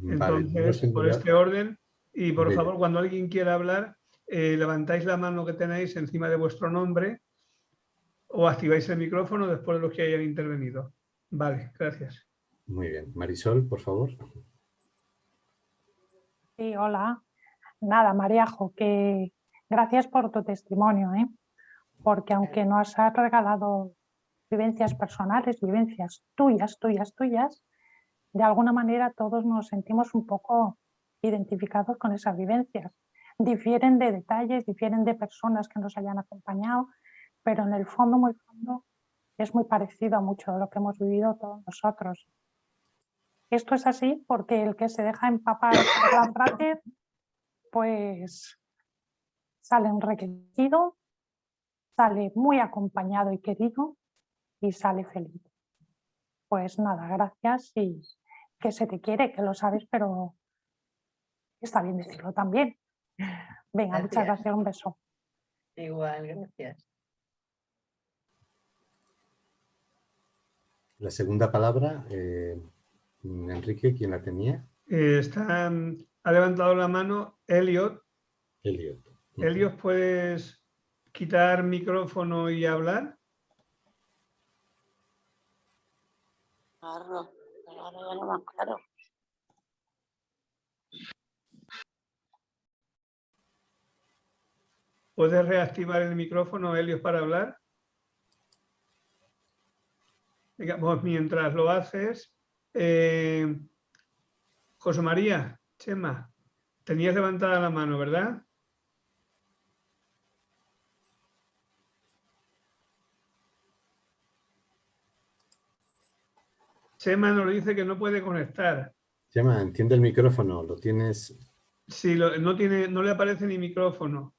Entonces, vale, por este orden, y por bien. favor, cuando alguien quiera hablar, levantáis la mano que tenéis encima de vuestro nombre o activáis el micrófono después de los que hayan intervenido. Vale, gracias. Muy bien. Marisol, por favor. Sí, hola. Nada, Mariajo, que gracias por tu testimonio, porque aunque nos has regalado vivencias personales, vivencias tuyas, de alguna manera todos nos sentimos un poco identificados con esas vivencias. Difieren de detalles, difieren de personas que nos hayan acompañado, pero en el fondo, muy fondo, es muy parecido a mucho de lo que hemos vivido todos nosotros. Esto es así porque el que se deja empapar por la frater, pues sale enriquecido, sale muy acompañado y querido y sale feliz. Pues nada, gracias y que se te quiere, que lo sabes, pero está bien decirlo también. Venga, muchas gracias, un beso. Igual, gracias. La segunda palabra, Enrique, ¿quién la tenía? Ha levantado la mano Elliot. Elliot. Elliot, ¿puedes quitar micrófono y hablar? Claro, ahora ya no más claro. ¿Puedes reactivar el micrófono, Elliot, para hablar? Digamos, mientras lo haces, José María, Chema, tenías levantada la mano, ¿verdad? Chema nos dice que no puede conectar. Chema, enciende el micrófono, lo tienes. Sí, no le aparece ni micrófono.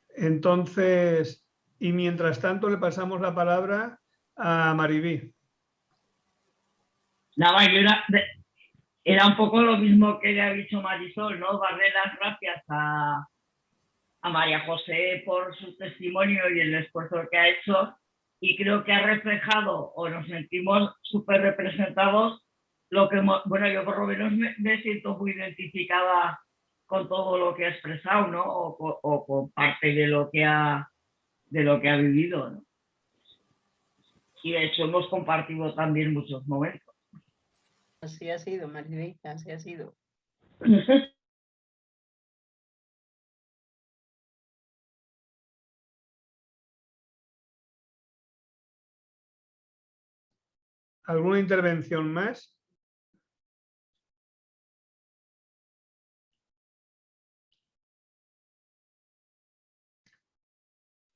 Entonces, y mientras tanto le pasamos la palabra a Maribí. Nada, era un poco lo mismo que le ha dicho Marisol, ¿no? Darle las gracias a María José por su testimonio y el esfuerzo que ha hecho, y creo que ha reflejado, o nos sentimos súper representados, lo que, bueno, yo por lo menos me siento muy identificada con todo lo que ha expresado, ¿no? O con parte de lo que ha vivido, ¿no? Y de hecho hemos compartido también muchos momentos. Así ha sido, Maribí, así ha sido. ¿Alguna intervención más?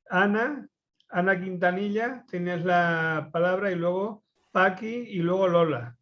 Ana Quintanilla, tienes la palabra, y luego Paqui y luego Lola.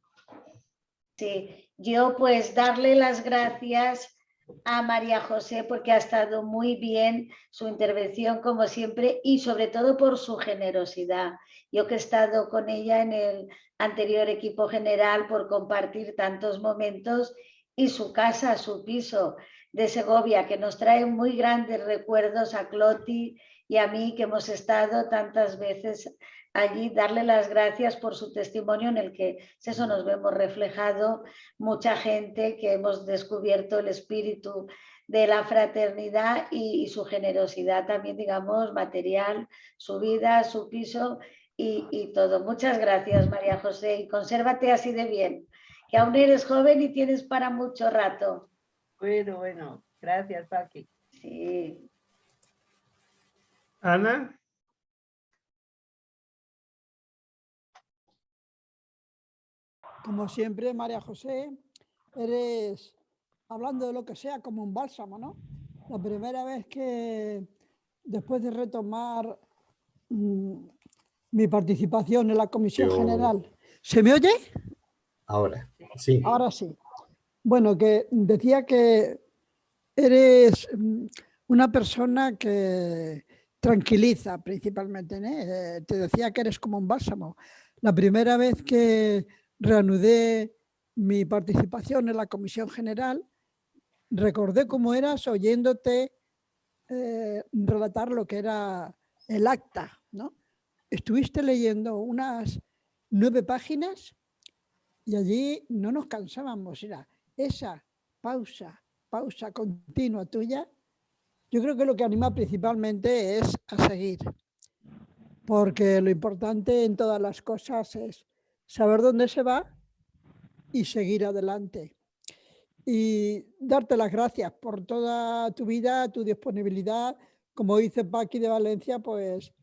Sí, yo pues darle las gracias a María José porque ha estado muy bien su intervención como siempre y sobre todo por su generosidad. Yo que he estado con ella en el anterior equipo general por compartir tantos momentos, y su casa, su piso de Segovia, que nos trae muy grandes recuerdos a Cloti y a mí, que hemos estado tantas veces allí. Darle las gracias por su testimonio en el que eso nos vemos reflejado mucha gente que hemos descubierto el espíritu de la fraternidad y su generosidad también, digamos, material, su vida, su piso y todo. Muchas gracias, María José, y consérvate así de bien, que aún eres joven y tienes para mucho rato. Bueno, gracias, Paqui. Sí. Ana. Como siempre, María José, eres, hablando de lo que sea, como un bálsamo, ¿no? La primera vez que, después de retomar mi participación en la Comisión General, ¿se me oye? Ahora, sí. Ahora sí. Bueno, que decía que eres una persona que tranquiliza principalmente, ¿eh? Te decía que eres como un bálsamo. La primera vez que reanudé mi participación en la Comisión General, recordé cómo eras oyéndote relatar lo que era el acta, ¿no? Estuviste leyendo unas 9 páginas y allí no nos cansábamos. Era esa pausa continua tuya. Yo creo que lo que anima principalmente es a seguir, porque lo importante en todas las cosas es saber dónde se va y seguir adelante. Y darte las gracias por toda tu vida, tu disponibilidad. Como dice Paqui de Valencia, pues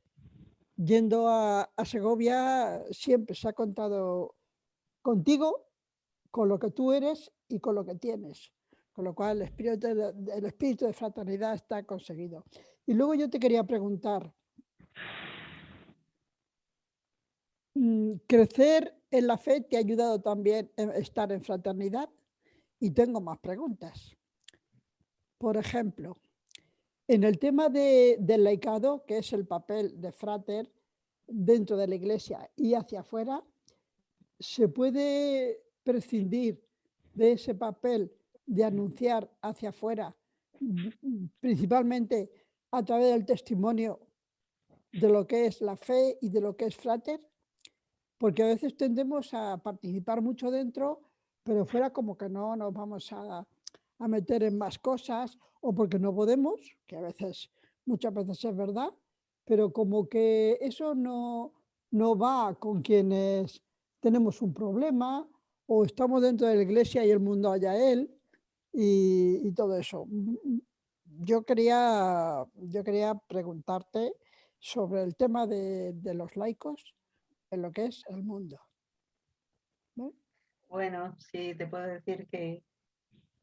yendo a Segovia siempre se ha contado contigo, con lo que tú eres y con lo que tienes. Con lo cual el espíritu de fraternidad está conseguido. Y luego yo te quería preguntar, ¿crecer en la fe te ha ayudado también a estar en fraternidad? Y tengo más preguntas. Por ejemplo, en el tema del laicado, que es el papel de frater dentro de la iglesia y hacia afuera, ¿se puede prescindir de ese papel de anunciar hacia afuera, principalmente a través del testimonio de lo que es la fe y de lo que es frater? Porque a veces tendemos a participar mucho dentro, pero fuera como que no nos vamos a meter en más cosas, o porque no podemos, que a veces, muchas veces es verdad, pero como que eso no va con quienes tenemos un problema o estamos dentro de la iglesia y el mundo allá él y todo eso. Yo quería preguntarte sobre el tema de los laicos en lo que es el mundo. ¿No? Bueno, sí, te puedo decir que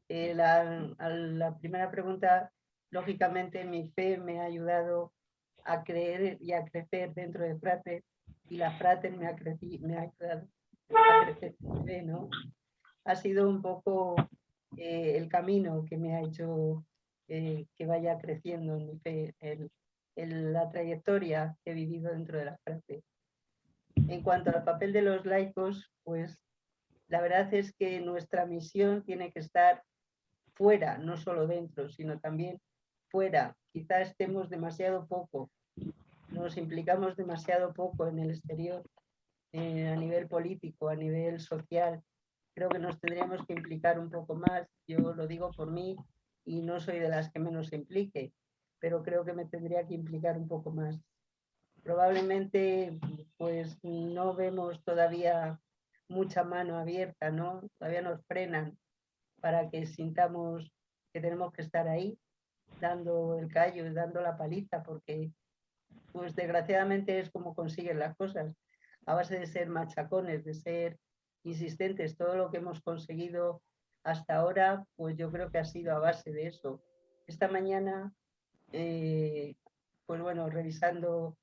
a la primera pregunta, lógicamente mi fe me ha ayudado a creer y a crecer dentro de Frater, y la Frater me ha ayudado a crecer, ¿no? Ha sido un poco el camino que me ha hecho que vaya creciendo en mi fe, en la trayectoria que he vivido dentro de la frase. En cuanto al papel de los laicos, pues la verdad es que nuestra misión tiene que estar fuera, no solo dentro, sino también fuera. Quizá estemos demasiado poco, nos implicamos demasiado poco en el exterior, a nivel político, a nivel social. Creo que nos tendríamos que implicar un poco más. Yo lo digo por mí y no soy de las que menos se implique, pero creo que me tendría que implicar un poco más. Probablemente pues no vemos todavía mucha mano abierta, ¿no? Todavía nos frenan para que sintamos que tenemos que estar ahí dando el callo y dando la paliza, porque pues desgraciadamente es como consiguen las cosas, a base de ser machacones, de ser insistentes. Todo lo que hemos conseguido hasta ahora, pues yo creo que ha sido a base de eso. Esta mañana, pues bueno, revisando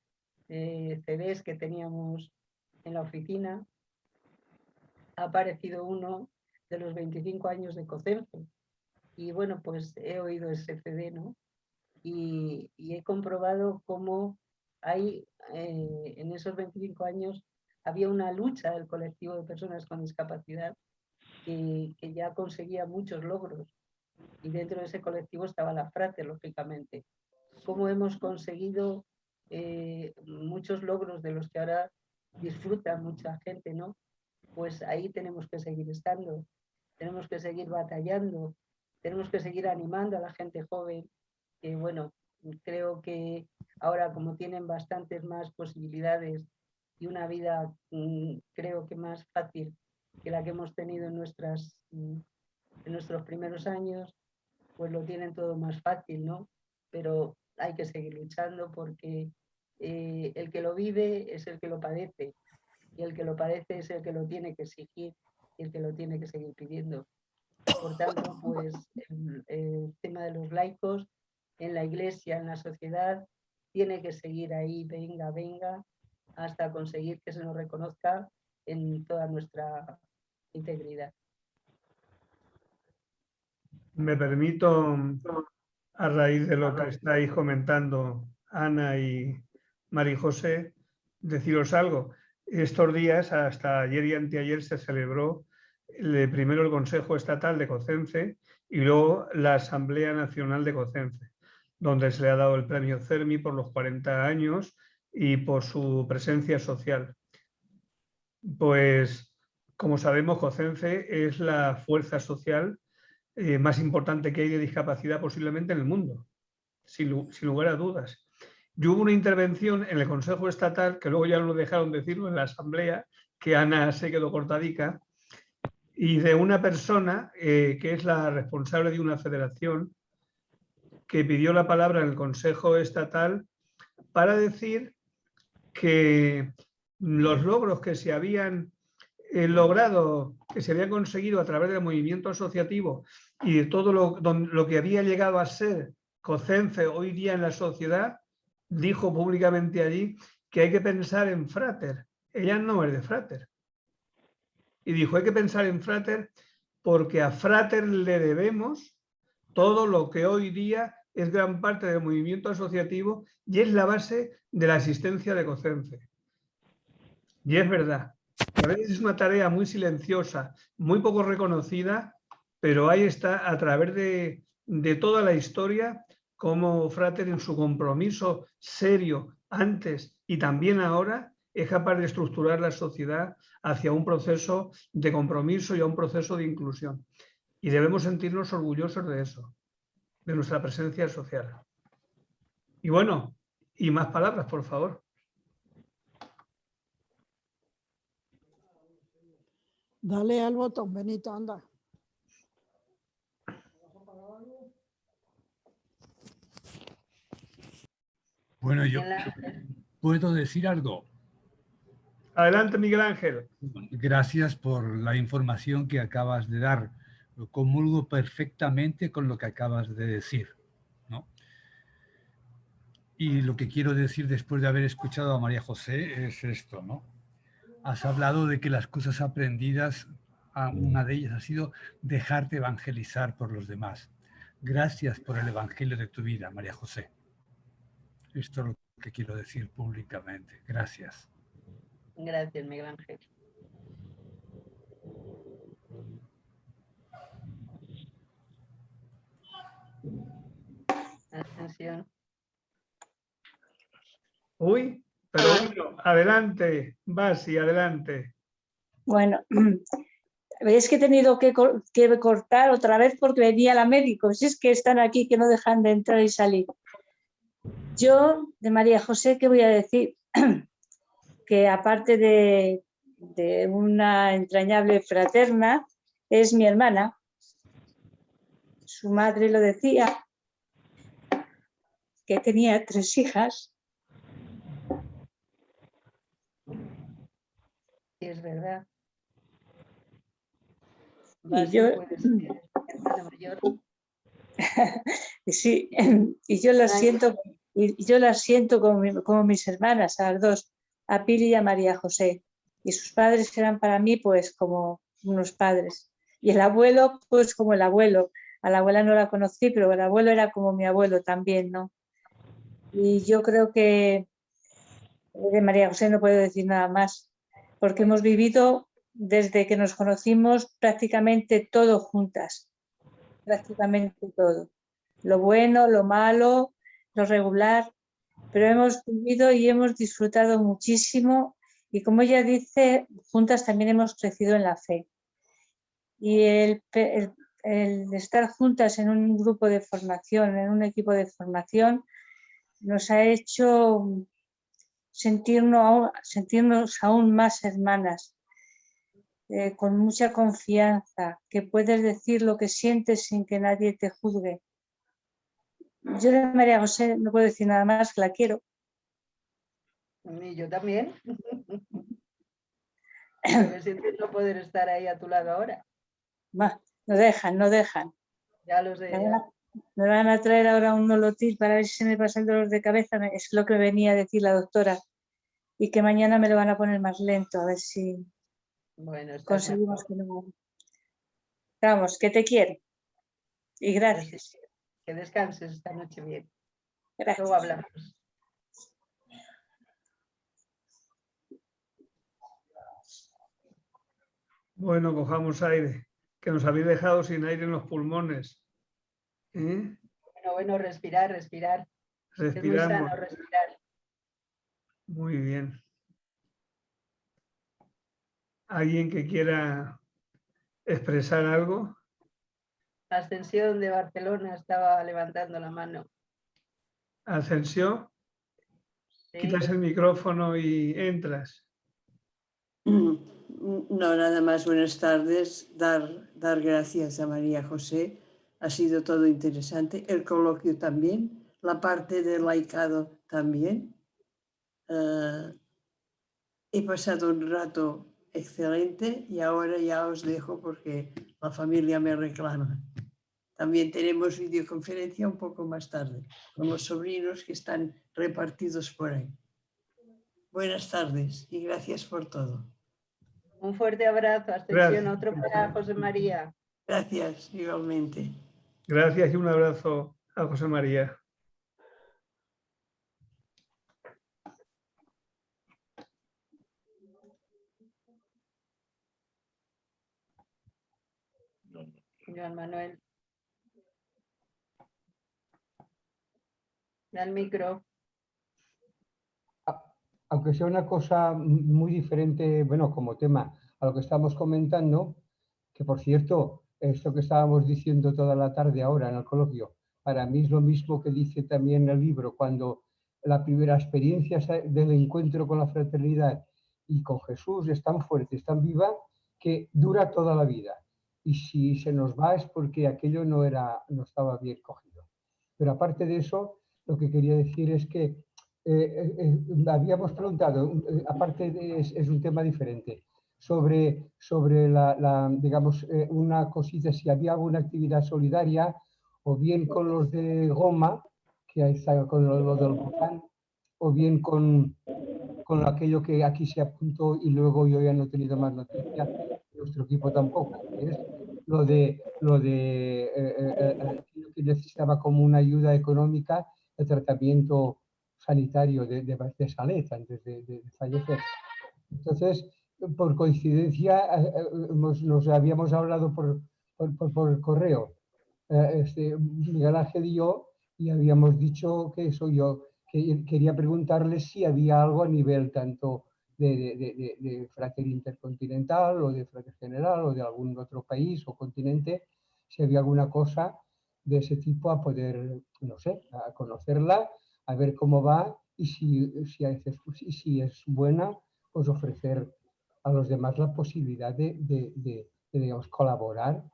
CDs que teníamos en la oficina, ha aparecido uno de los 25 años de COCENFE. Y bueno, pues he oído ese CD, ¿no? Y he comprobado cómo hay, en esos 25 años, había una lucha del colectivo de personas con discapacidad que ya conseguía muchos logros. Y dentro de ese colectivo estaba la Frate, lógicamente. Cómo hemos conseguido muchos logros de los que ahora disfruta mucha gente, ¿no? Pues ahí tenemos que seguir estando, tenemos que seguir batallando, tenemos que seguir animando a la gente joven, que bueno, creo que ahora como tienen bastantes más posibilidades y una vida creo que más fácil que la que hemos tenido en nuestros primeros años, pues lo tienen todo más fácil, ¿no? Pero hay que seguir luchando porque el que lo vive es el que lo padece y el que lo padece es el que lo tiene que exigir y el que lo tiene que seguir pidiendo. Por tanto, pues el tema de los laicos en la iglesia, en la sociedad, tiene que seguir ahí, venga, venga, hasta conseguir que se nos reconozca en toda nuestra integridad. Me permito, a raíz de lo que estáis comentando Ana y María José, deciros algo. Estos días, hasta ayer y anteayer, se celebró primero el Consejo Estatal de COCENFE y luego la Asamblea Nacional de COCENFE, donde se le ha dado el premio CERMI por los 40 años y por su presencia social. Pues, como sabemos, COCENFE es la fuerza social más importante que hay de discapacidad posiblemente en el mundo, sin lugar a dudas. Y hubo una intervención en el Consejo Estatal, que luego ya lo dejaron decirlo en la Asamblea, que Ana se quedó cortadica, y de una persona que es la responsable de una federación que pidió la palabra en el Consejo Estatal para decir que los logros que se habían logrado, que se habían conseguido a través del movimiento asociativo y de todo lo que había llegado a ser COCENFE hoy día en la sociedad, dijo públicamente allí que hay que pensar en Frater. Ella no es de Frater. Y dijo, hay que pensar en Frater porque a Frater le debemos todo lo que hoy día es gran parte del movimiento asociativo y es la base de la existencia de COCENFE. Y es verdad. A veces es una tarea muy silenciosa, muy poco reconocida, pero ahí está a través de toda la historia, como Frater en su compromiso serio antes y también ahora es capaz de estructurar la sociedad hacia un proceso de compromiso y a un proceso de inclusión. Y debemos sentirnos orgullosos de eso, de nuestra presencia social. Y bueno, y más palabras, por favor. Dale al botón, Benito, anda. Bueno, yo puedo decir algo. Adelante, Miguel Ángel. Gracias por la información que acabas de dar. Lo comulgo perfectamente con lo que acabas de decir, ¿no? Y lo que quiero decir después de haber escuchado a María José es esto, ¿no? has hablado de que las cosas aprendidas, una de ellas ha sido dejarte evangelizar por los demás. Gracias por el evangelio de tu vida, María José. Esto es lo que quiero decir públicamente. Gracias. Gracias, Miguel Ángel. Ascensión. Uy, pero bueno, adelante, Basi, adelante. Bueno, es que he tenido que cortar otra vez porque venía la médico. Si es que están aquí que no dejan de entrar y salir. Yo, de María José, ¿qué voy a decir? Que aparte de una entrañable fraterna, es mi hermana. Su madre lo decía, que tenía 3 hijas. Sí, es verdad. Y yo, puede ser hermana mayor. sí, y yo las siento como mis hermanas, a las 2, a Pili y a María José. Y sus padres eran para mí pues como unos padres. Y el abuelo pues como el abuelo. A la abuela no la conocí, pero el abuelo era como mi abuelo también, ¿no? Y yo creo que de María José no puedo decir nada más, porque hemos vivido desde que nos conocimos prácticamente todo juntas, prácticamente todo. Lo bueno, lo malo, lo regular, pero hemos vivido y hemos disfrutado muchísimo y como ella dice, juntas también hemos crecido en la fe. Y el estar juntas en un grupo de formación, en un equipo de formación, nos ha hecho sentirnos aún más hermanas, con mucha confianza, que puedes decir lo que sientes sin que nadie te juzgue. Yo de María José no puedo decir nada más, que la quiero. Y yo también. Lo que siento es no poder estar ahí a tu lado ahora. No dejan. Ya lo sé. Me van a traer ahora un nolotil para ver si se me pasa el dolor de cabeza, es lo que venía a decir la doctora. Y que mañana me lo van a poner más lento, a ver si conseguimos que no. Vamos, que te quiero. Y gracias. Que descanses esta noche bien. Gracias. Luego hablamos. Bueno, cojamos aire, que nos habéis dejado sin aire en los pulmones. Bueno, respirar. Respiramos. Es muy sano respirar. Muy bien. ¿Alguien que quiera expresar algo? Ascensión de Barcelona estaba levantando la mano. Ascensión. Sí. Quitas el micrófono y entras. No, nada más, buenas tardes. Dar gracias a María José. Ha sido todo interesante. El coloquio también. La parte del laicado también. He pasado un rato excelente y ahora ya os dejo porque la familia me reclama. También tenemos videoconferencia un poco más tarde con los sobrinos que están repartidos por ahí. Buenas tardes y gracias por todo. Un fuerte abrazo, Ascensión. Gracias. Otro para José María. Gracias, igualmente. Gracias y un abrazo a José María. Joan Manuel. Da el micro. Aunque sea una cosa muy diferente, bueno, como tema a lo que estamos comentando, que por cierto, esto que estábamos diciendo toda la tarde ahora en el coloquio, para mí es lo mismo que dice también el libro, cuando la primera experiencia del encuentro con la fraternidad y con Jesús es tan fuerte, es tan viva, que dura toda la vida. Y si se nos va es porque aquello no estaba bien cogido. Pero aparte de eso, lo que quería decir es que habíamos preguntado, aparte es un tema diferente, sobre digamos, una cosita, si había alguna actividad solidaria, o bien con los de Goma, que ahí está con lo del volcán, o bien con con aquello que aquí se apuntó y luego yo ya no he tenido más noticias, nuestro equipo tampoco, que es lo que necesitaba como una ayuda económica el tratamiento sanitario de Salet antes de fallecer. Entonces, por coincidencia, nos habíamos hablado por correo, Miguel Ángel y yo, y habíamos dicho que eso yo quería preguntarle si había algo a nivel tanto de Frater Intercontinental o de Frater General o de algún otro país o continente, si había alguna cosa de ese tipo a poder, no sé, a conocerla, a ver cómo va y si es buena, pues ofrecer a los demás la posibilidad digamos, colaborar,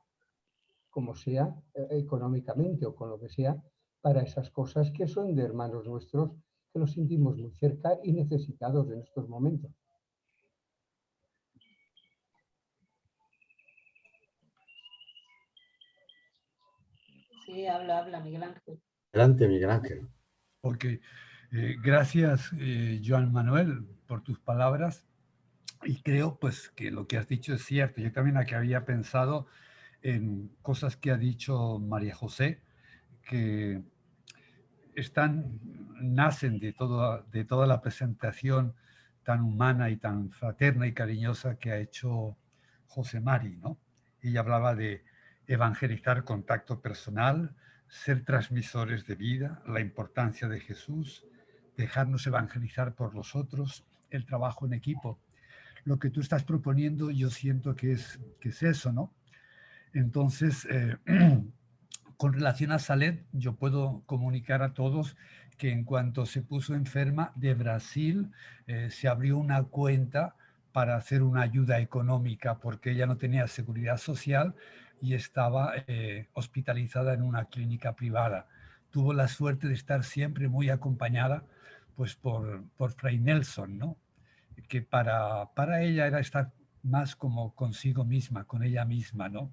como sea, económicamente o con lo que sea, para esas cosas que son de hermanos nuestros, que los sentimos muy cerca y necesitados en estos momentos. Sí, habla, Miguel Ángel. Adelante, Miguel Ángel. Ok. Gracias, Joan Manuel, por tus palabras. Y creo pues que lo que has dicho es cierto. Yo también aquí había pensado en cosas que ha dicho María José, que nacen de toda la presentación tan humana y tan fraterna y cariñosa que ha hecho José Mari, ¿no? Ella hablaba de evangelizar contacto personal, ser transmisores de vida, la importancia de Jesús, dejarnos evangelizar por los otros, el trabajo en equipo. Lo que tú estás proponiendo yo siento que es eso, ¿no? Entonces, con relación a Salet, yo puedo comunicar a todos que en cuanto se puso enferma de Brasil, se abrió una cuenta para hacer una ayuda económica porque ella no tenía seguridad social y estaba hospitalizada en una clínica privada. Tuvo la suerte de estar siempre muy acompañada pues por Fray Nelson, ¿no? Que para ella era estar más como consigo misma, con ella misma, ¿no?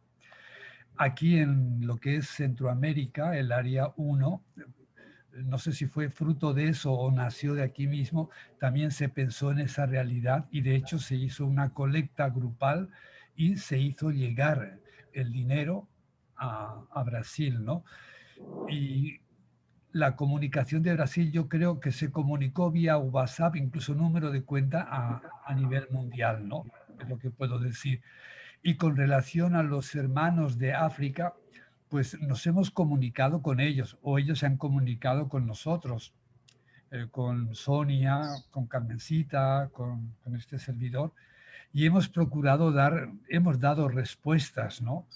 Aquí en lo que es Centroamérica, el área 1, no sé si fue fruto de eso o nació de aquí mismo, también se pensó en esa realidad y de hecho se hizo una colecta grupal y se hizo llegar el dinero a Brasil, ¿no? Y la comunicación de Brasil yo creo que se comunicó vía WhatsApp, incluso número de cuenta a nivel mundial, ¿no? Es lo que puedo decir. Y con relación a los hermanos de África, pues nos hemos comunicado con ellos o ellos se han comunicado con nosotros, con Sonia, con Carmencita, con este servidor, y hemos procurado hemos dado respuestas, ¿no?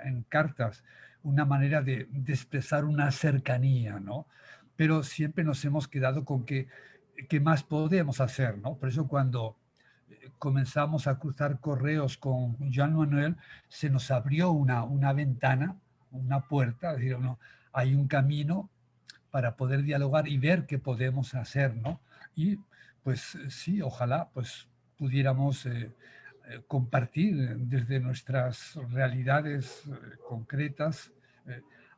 En cartas, una manera de expresar una cercanía, ¿no? Pero siempre nos hemos quedado con qué más podemos hacer, ¿no? Por eso cuando comenzamos a cruzar correos con Joan Manuel, se nos abrió una ventana, una puerta, es decir, hay un camino para poder dialogar y ver qué podemos hacer, ¿no? Y pues sí, ojalá pues pudiéramos compartir desde nuestras realidades concretas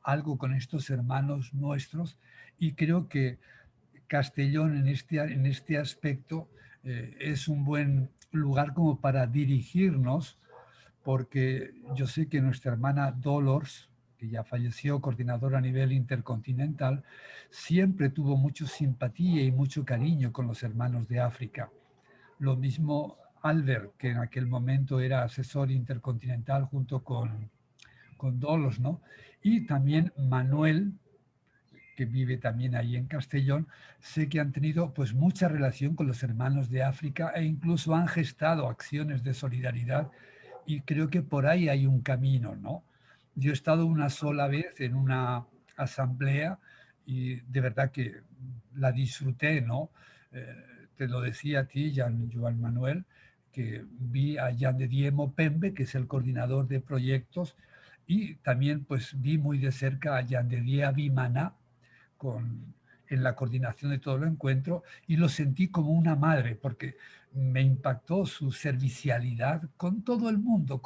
algo con estos hermanos nuestros y creo que Castellón en este aspecto es un buen lugar como para dirigirnos, porque yo sé que nuestra hermana Dolores, que ya falleció, coordinadora a nivel intercontinental, siempre tuvo mucha simpatía y mucho cariño con los hermanos de África. Lo mismo Albert, que en aquel momento era asesor intercontinental junto con Dolores, ¿no? Y también Manuel, que vive también ahí en Castellón, sé que han tenido pues mucha relación con los hermanos de África e incluso han gestado acciones de solidaridad y creo que por ahí hay un camino, ¿no? Yo he estado una sola vez en una asamblea y de verdad que la disfruté, ¿no? Te lo decía a ti, Joan Manuel, que vi a Jan de Diemo Pembe, que es el coordinador de proyectos, y también pues vi muy de cerca a Jan de Die Abimana, en la coordinación de todo el encuentro y lo sentí como una madre porque me impactó su servicialidad con todo el mundo,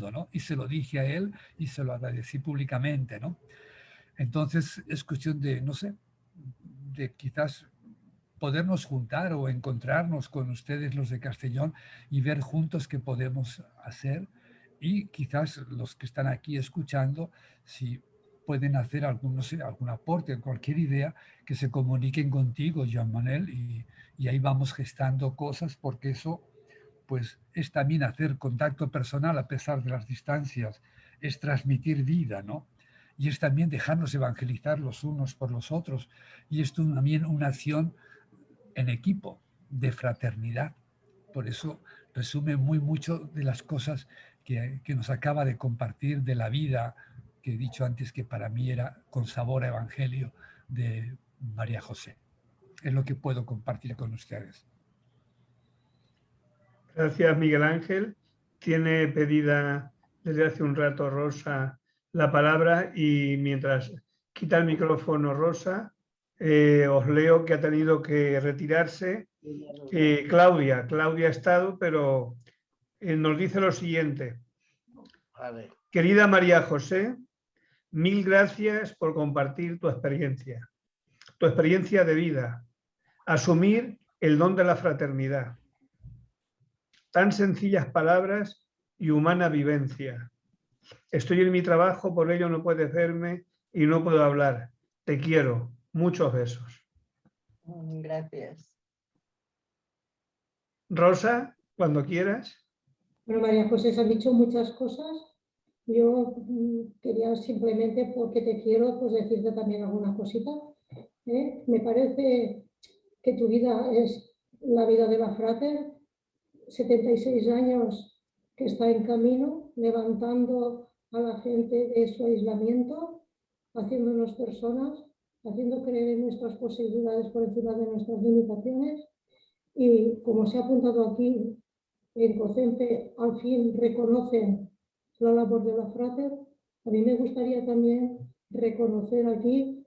¿no? Y se lo dije a él y se lo agradecí públicamente, ¿no? Entonces es cuestión de, no sé, de quizás podernos juntar o encontrarnos con ustedes los de Castellón y ver juntos qué podemos hacer, y quizás los que están aquí escuchando, si pueden hacer algún aporte, cualquier idea, que se comuniquen contigo, Joan Manuel, y ahí vamos gestando cosas, porque eso pues es también hacer contacto personal a pesar de las distancias, es transmitir vida, ¿no? Y es también dejarnos evangelizar los unos por los otros, y es también una acción en equipo, de fraternidad. Por eso resume mucho de las cosas que nos acaba de compartir de la vida, que he dicho antes que para mí era con sabor a evangelio, de María José. Es lo que puedo compartir con ustedes. Gracias, Miguel Ángel. Tiene pedida desde hace un rato Rosa la palabra, y mientras quita el micrófono Rosa, os leo que ha tenido que retirarse Claudia ha estado, pero nos dice lo siguiente. Vale. Querida María José, mil gracias por compartir tu experiencia de vida, asumir el don de la fraternidad. Tan sencillas palabras y humana vivencia. Estoy en mi trabajo, por ello no puedes verme y no puedo hablar. Te quiero. Muchos besos. Gracias. Rosa, cuando quieras. Bueno, María José, se han dicho muchas cosas. Yo quería simplemente, porque te quiero, pues decirte también alguna cosita. Me parece que tu vida es la vida de la Frater, 76 años que está en camino, levantando a la gente de su aislamiento, haciéndonos personas, haciendo creer en nuestras posibilidades por encima de nuestras limitaciones. Y como se ha apuntado aquí, en COCEMPE al fin reconocen la labor de la Frater. A mí me gustaría también reconocer aquí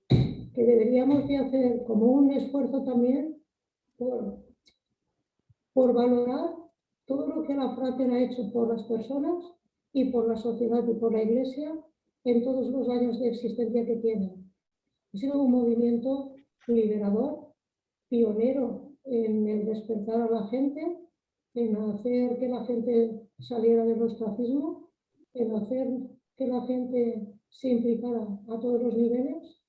que deberíamos de hacer como un esfuerzo también por valorar todo lo que la Frater ha hecho por las personas y por la sociedad y por la Iglesia en todos los años de existencia que tiene. Ha sido un movimiento liberador, pionero en el despertar a la gente, en hacer que la gente saliera del ostracismo, en hacer que la gente se implicara a todos los niveles,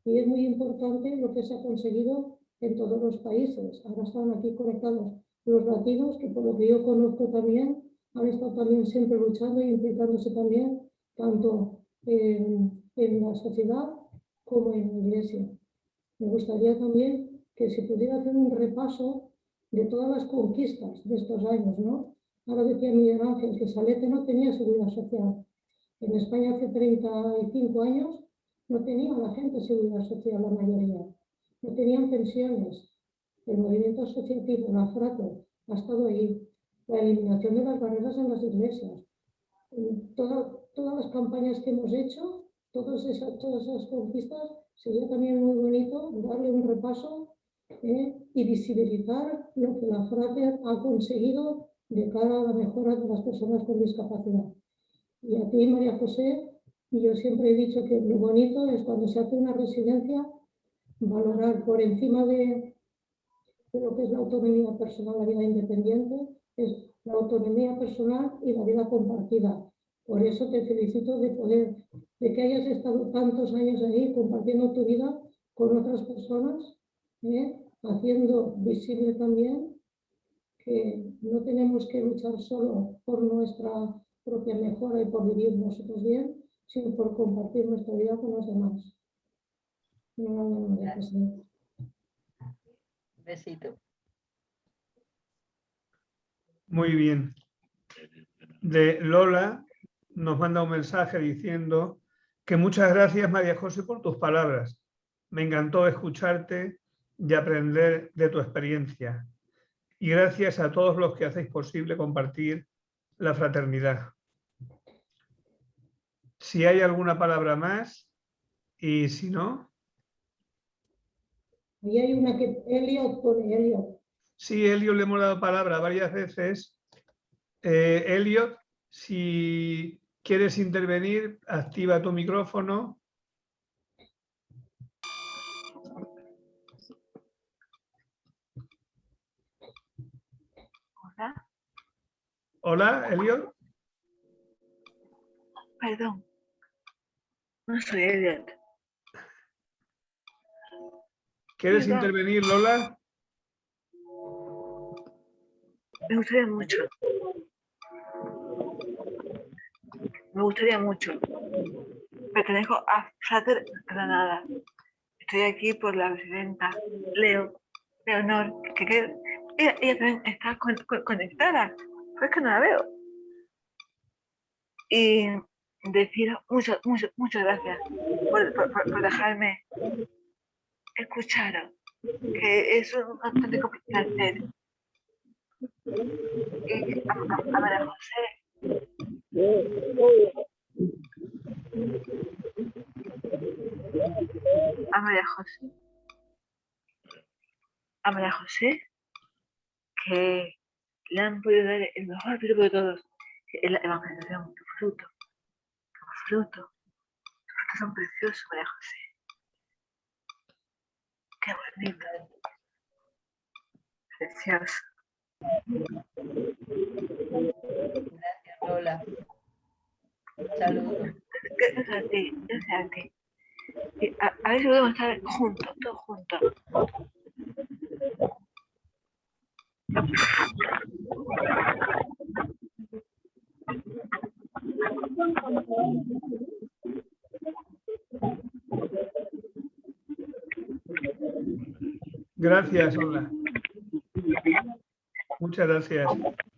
y es muy importante lo que se ha conseguido en todos los países. Ahora están aquí conectados los latinos, que por lo que yo conozco también, han estado también siempre luchando y implicándose también, tanto en la sociedad como en la Iglesia. Me gustaría también que se pudiera hacer un repaso de todas las conquistas de estos años, ¿no? Ahora decía Miguel Ángel que Salete no tenía seguridad social. En España hace 35 años no tenía la gente seguridad social, la mayoría. No tenían pensiones. El movimiento asociativo, la Frater, ha estado ahí. La eliminación de las barreras en las iglesias. Todas las campañas que hemos hecho, todas esas conquistas, sería también muy bonito darle un repaso y visibilizar lo que la Frater ha conseguido de cara a la mejora de las personas con discapacidad. Y a ti, María José, yo siempre he dicho que lo bonito es cuando se hace una residencia, valorar por encima de lo que es la autonomía personal, la vida independiente, es la autonomía personal y la vida compartida. Por eso te felicito de que hayas estado tantos años ahí compartiendo tu vida con otras personas, haciendo visible también que no tenemos que luchar solo por nuestra propia mejora y por vivir nosotros bien, sino por compartir nuestra vida con los demás. Besito. Muy bien. De Lola nos manda un mensaje diciendo que muchas gracias, María José, por tus palabras. Me encantó escucharte y aprender de tu experiencia. Y gracias a todos los que hacéis posible compartir la fraternidad. Si hay alguna palabra más, y si no... Y hay una que Elliot pone, Elliot. Sí, Elliot le hemos dado palabra varias veces. Elliot, si quieres intervenir, activa tu micrófono. ¿Ah? Hola, Elliot. Perdón. No soy Elliot. ¿Quieres Perdón. intervenir, Lola? Me gustaría mucho. Me gustaría mucho. Pertenezco a Frater Granada. Estoy aquí por la presidenta Leonor, que ella también está conectada, pero es que no la veo. Y deciros muchas gracias por dejarme escucharos, que es un auténtico placer. Y a María José. A María José, que le han podido dar el mejor fruto de todos, que es la evangelización, tu fruto. Tus frutos son preciosos, María José. Qué bonito. Precioso. Gracias, Lola. Saludos. Gracias a ti, gracias a ti. Y a ver si podemos estar juntos, todos juntos. Gracias, Lola. Muchas gracias.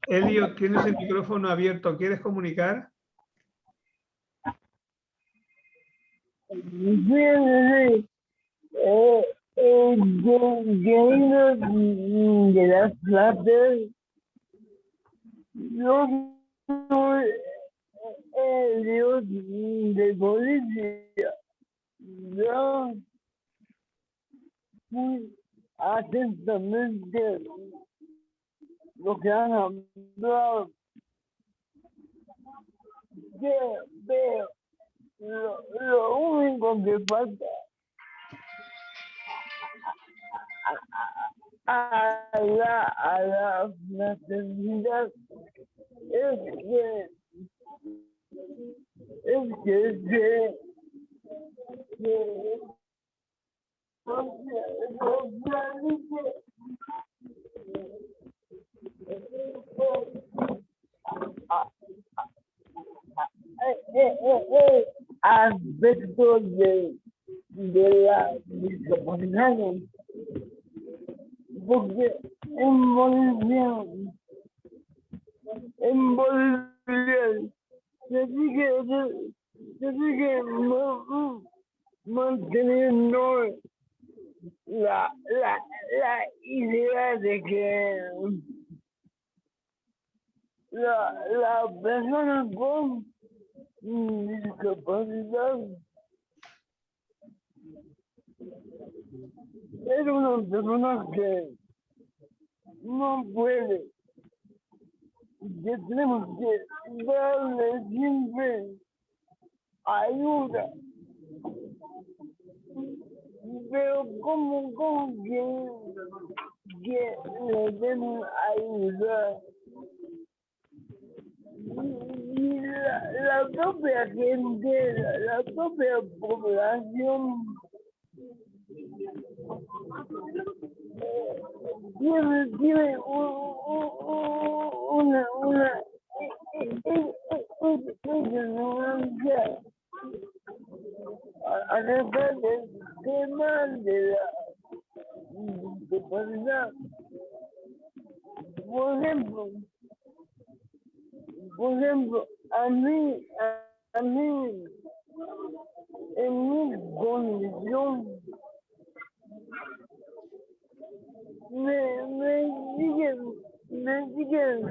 Elliot, tienes el micrófono abierto. ¿Quieres comunicar? Sí. De las clases, yo soy Dios de policía. Yo fui atentamente lo que han hablado. Que veo lo único que falta a la fraternidad es que aspectos de la discapacidad, porque en Bolivia se sigue manteniendo la idea de que la persona con discapacidad es una persona que no puede, que tenemos que darle siempre ayuda, pero como que le den ayuda. Y la propia gente, la propia población tiene una ignorancia acerca del tema de la discapacidad. Por ejemplo, a mí, en mi condición, me siguen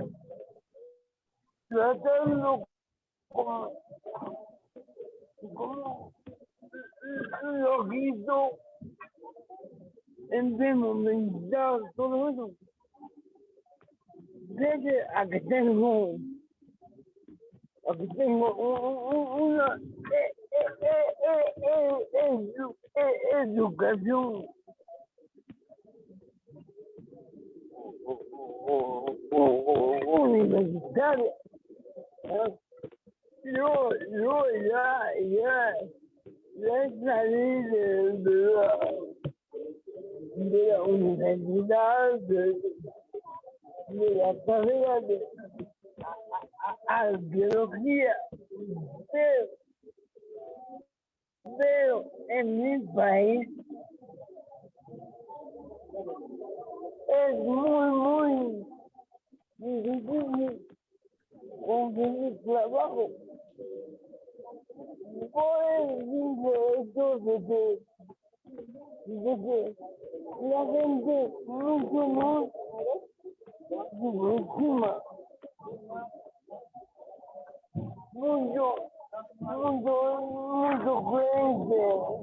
tratando como loquito, enfermo mental, todo eso. Desde a que tengo una educación universitaria. Yo ya salí de la universidad, de la carrera de arqueología, pero en mi país es muy difícil conseguir trabajo. Por el simple hecho de que la gente mucho más subestima, mucho creen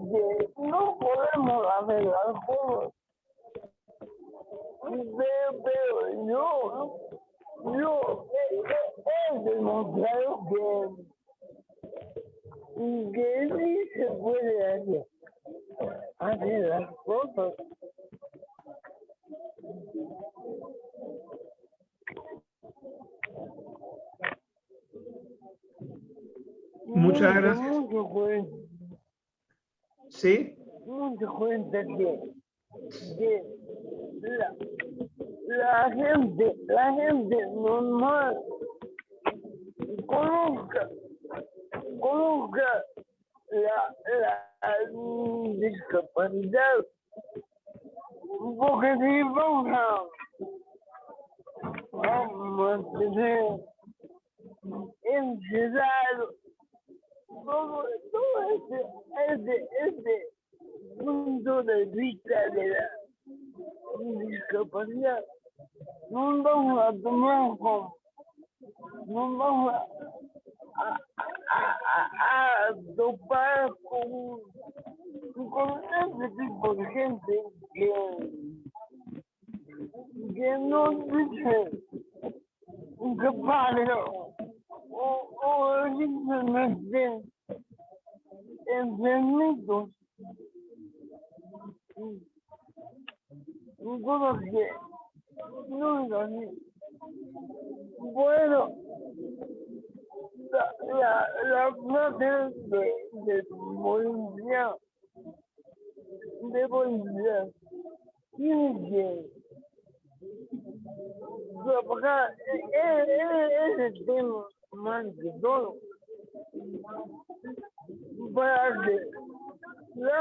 que no podemos hacer las cosas. Pero yo he demostrado que sí se puede hacer las cosas. Muchas gracias. ¿Sí? Mucho cuenta que la gente normal conozca la discapacidad, porque si vamos a mantener encerrado todo este punto de vista de la discapacidad, no vamos a tomar no vamos a topar con este tipo de gente que no dice que pare o simplemente enfermitos, cosas que no es así. Bueno, la frase de policía tiene que trabajar ese tema más que todo para que la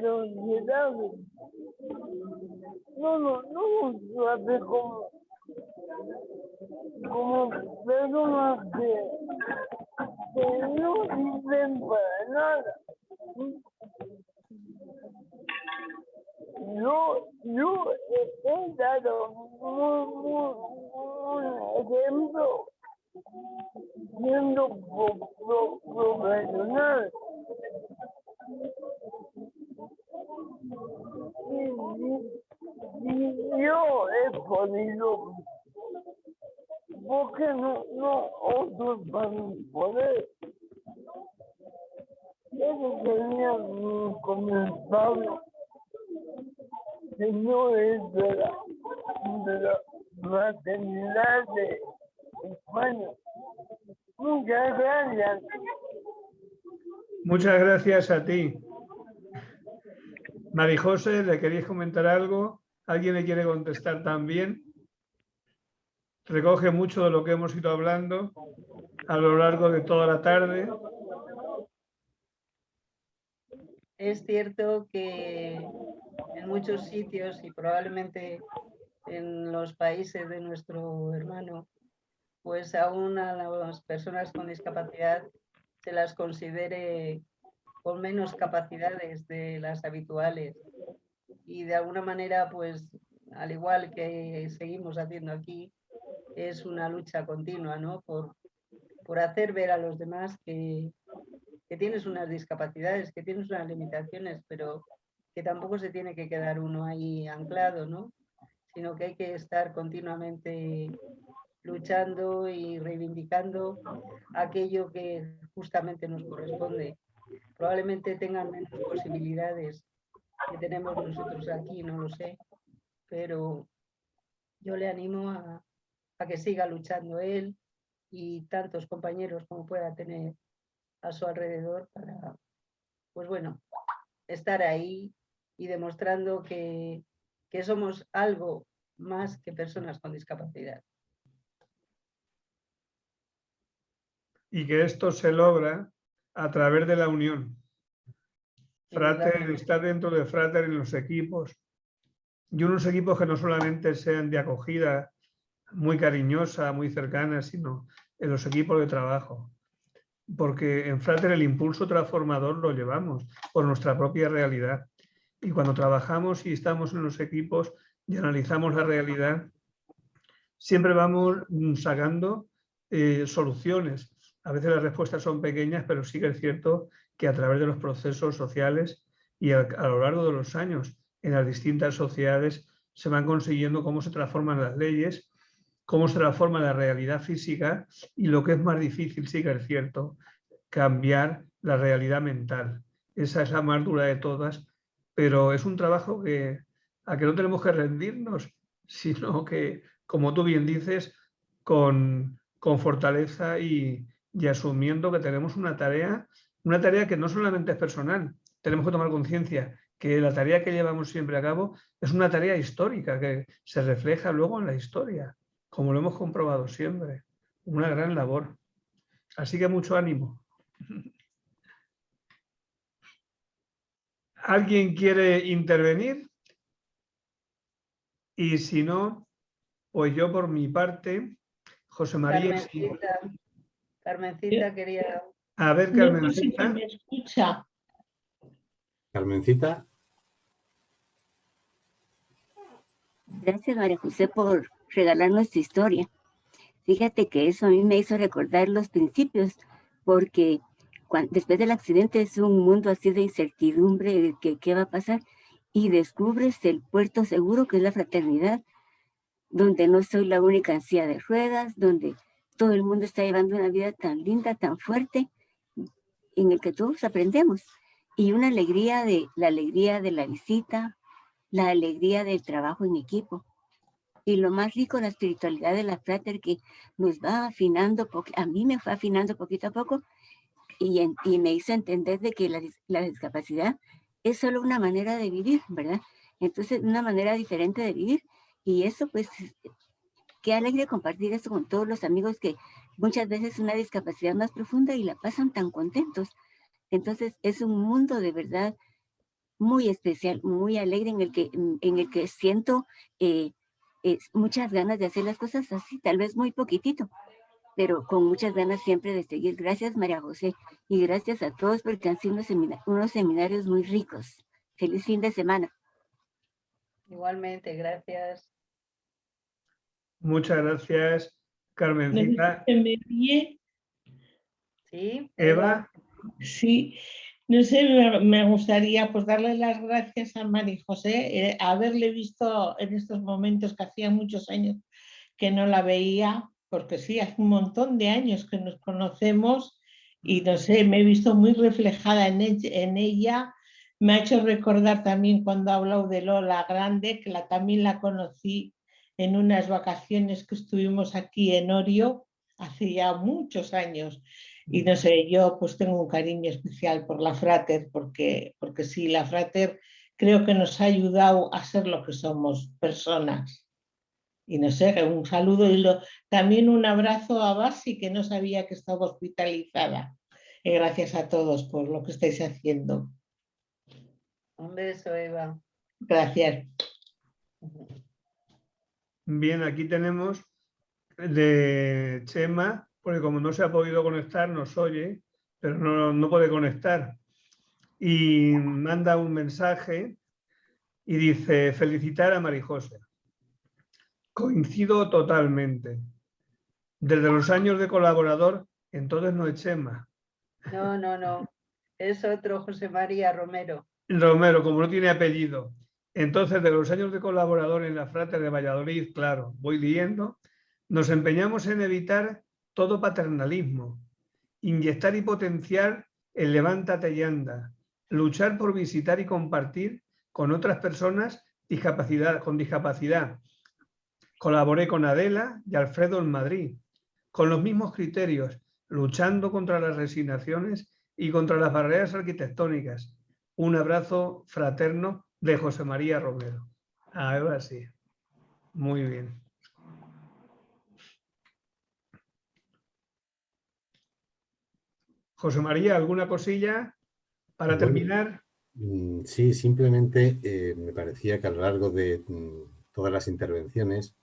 sociedad no trate como personas que no sirven para nada. Yo he dado un ejemplo siendo profesional. Y yo he podido, porque no otros van a poder. Eso sería mi comentario, señores de la fraternidad de España. Muchas gracias. Muchas gracias a ti. Marijose, ¿le queréis comentar algo? ¿Alguien le quiere contestar también? Recoge mucho de lo que hemos ido hablando a lo largo de toda la tarde. Es cierto que en muchos sitios y probablemente en los países de nuestro hermano, pues aún a las personas con discapacidad se las considere con menos capacidades de las habituales. Y de alguna manera, pues al igual que seguimos haciendo aquí, es una lucha continua, ¿no? Por hacer ver a los demás que tienes unas discapacidades, que tienes unas limitaciones, pero que tampoco se tiene que quedar uno ahí anclado, ¿no? Sino que hay que estar continuamente luchando y reivindicando aquello que justamente nos corresponde. Probablemente tengan menos posibilidades que tenemos nosotros aquí, no lo sé, pero yo le animo a que siga luchando él y tantos compañeros como pueda tener a su alrededor para, pues bueno, estar ahí y demostrando que somos algo más que personas con discapacidad. Y que esto se logra a través de la unión. Frater está dentro de Frater en los equipos, y unos equipos que no solamente sean de acogida muy cariñosa, muy cercana, sino en los equipos de trabajo. Porque en Frater el impulso transformador lo llevamos por nuestra propia realidad. Y cuando trabajamos y estamos en los equipos y analizamos la realidad, siempre vamos sacando soluciones. A veces las respuestas son pequeñas, pero sí que es cierto que a través de los procesos sociales y a lo largo de los años en las distintas sociedades se van consiguiendo cómo se transforman las leyes, cómo se transforma la realidad física y lo que es más difícil, sí que es cierto, cambiar la realidad mental. Esa es la más dura de todas, pero es un trabajo a que no tenemos que rendirnos, sino que, como tú bien dices, con fortaleza y asumiendo que tenemos una tarea que no solamente es personal, tenemos que tomar conciencia que la tarea que llevamos siempre a cabo es una tarea histórica que se refleja luego en la historia, como lo hemos comprobado siempre. Una gran labor. Así que mucho ánimo. ¿Alguien quiere intervenir? Y si no, pues yo por mi parte, José María. Carmencita quería... A ver, Carmencita. No sé si me escucha. Carmencita. Gracias, María José, por regalarnos tu historia. Fíjate que eso a mí me hizo recordar los principios, porque después del accidente es un mundo así de incertidumbre de qué va a pasar, y descubres el puerto seguro que es la fraternidad, donde no soy la única en silla de ruedas, donde todo el mundo está llevando una vida tan linda, tan fuerte, en el que todos aprendemos. Y una alegría la alegría de la visita, la alegría del trabajo en equipo. Y lo más rico, la espiritualidad de la Frater, que nos va afinando, a mí me fue afinando poquito a poco, y me hizo entender de que la discapacidad es solo una manera de vivir, ¿verdad? Entonces, una manera diferente de vivir. Y eso, pues, qué alegre compartir eso con todos los amigos que muchas veces una discapacidad más profunda y la pasan tan contentos. Entonces, es un mundo de verdad muy especial, muy alegre, en el que siento muchas ganas de hacer las cosas así, tal vez muy poquitito, pero con muchas ganas siempre de seguir. Gracias, María José, y gracias a todos porque han sido unos seminarios muy ricos. Feliz fin de semana. Igualmente, gracias. Muchas gracias, Carmencita. ¿Me oye? Sí, Eva. Sí, no sé, me gustaría pues darle las gracias a María José, haberle visto en estos momentos que hacía muchos años que no la veía, porque sí, hace un montón de años que nos conocemos y no sé, me he visto muy reflejada en ella. Me ha hecho recordar también cuando ha hablado de Lola Grande, que también la conocí en unas vacaciones que estuvimos aquí en Orio hace ya muchos años. Y no sé, yo pues tengo un cariño especial por la Frater, porque sí, la Frater creo que nos ha ayudado a ser lo que somos, personas. Y no sé, un saludo y también un abrazo a Basi, que no sabía que estaba hospitalizada. Y gracias a todos por lo que estáis haciendo. Un beso, Eva. Gracias. Bien, aquí tenemos de Chema, porque como no se ha podido conectar, nos oye, pero no puede conectar. Y manda un mensaje y dice: felicitar a María José. Coincido totalmente. Desde los años de colaborador, entonces no es Chema. No. Es otro José María Romero. Romero, como no tiene apellido. Entonces, de los años de colaborador en la Frater de Valladolid, claro, voy leyendo, nos empeñamos en evitar todo paternalismo, inyectar y potenciar el levántate y anda, luchar por visitar y compartir con otras personas con discapacidad, Colaboré con Adela y Alfredo en Madrid, con los mismos criterios, luchando contra las resignaciones y contra las barreras arquitectónicas. Un abrazo fraterno de José María Romero. Ahora sí. Muy bien. José María, ¿alguna cosilla para terminar? Sí, simplemente me parecía que a lo largo de todas las intervenciones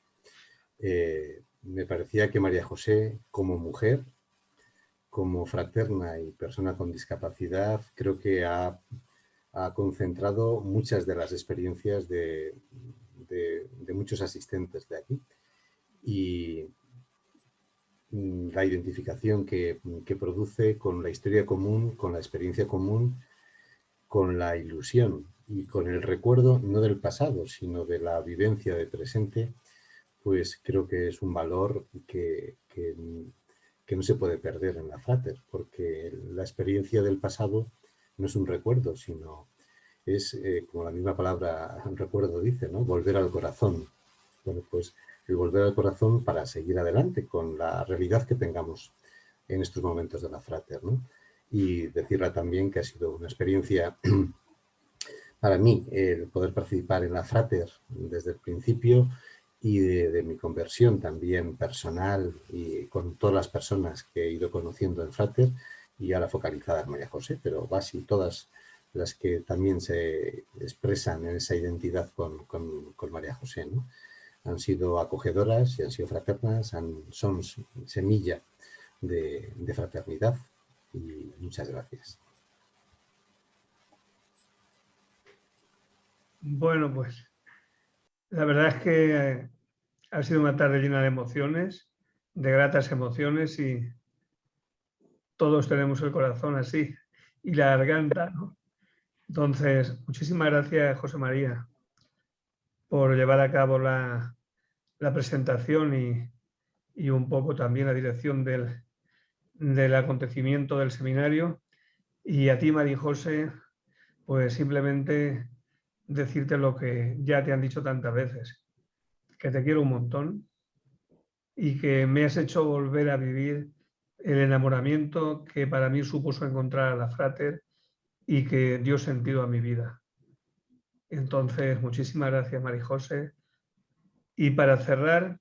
me parecía que María José, como mujer, como fraterna y persona con discapacidad, creo que ha concentrado muchas de las experiencias de muchos asistentes de aquí. Y la identificación que produce con la historia común, con la experiencia común, con la ilusión y con el recuerdo, no del pasado, sino de la vivencia del presente, pues creo que es un valor que no se puede perder en la Frater, porque la experiencia del pasado no es un recuerdo, sino es, como la misma palabra recuerdo dice, ¿no? Volver al corazón. Bueno, pues el volver al corazón para seguir adelante con la realidad que tengamos en estos momentos de la Frater, ¿no? Y decirle también que ha sido una experiencia para mí el poder participar en la Frater desde el principio y de mi conversión también personal y con todas las personas que he ido conociendo en Frater y ahora focalizada en María José, pero casi todas las que también se expresan en esa identidad con María José, ¿no? Han sido acogedoras y han sido fraternas, son semilla de fraternidad y muchas gracias. Bueno, pues la verdad es que ha sido una tarde llena de emociones, de gratas emociones y todos tenemos el corazón así y la garganta, ¿no? Entonces, muchísimas gracias, José María, por llevar a cabo la presentación y un poco también la dirección del acontecimiento del seminario. Y a ti, María José, pues simplemente decirte lo que ya te han dicho tantas veces, que te quiero un montón y que me has hecho volver a vivir el enamoramiento que para mí supuso encontrar a la Frater y que dio sentido a mi vida. Entonces, muchísimas gracias, María José. Y para cerrar,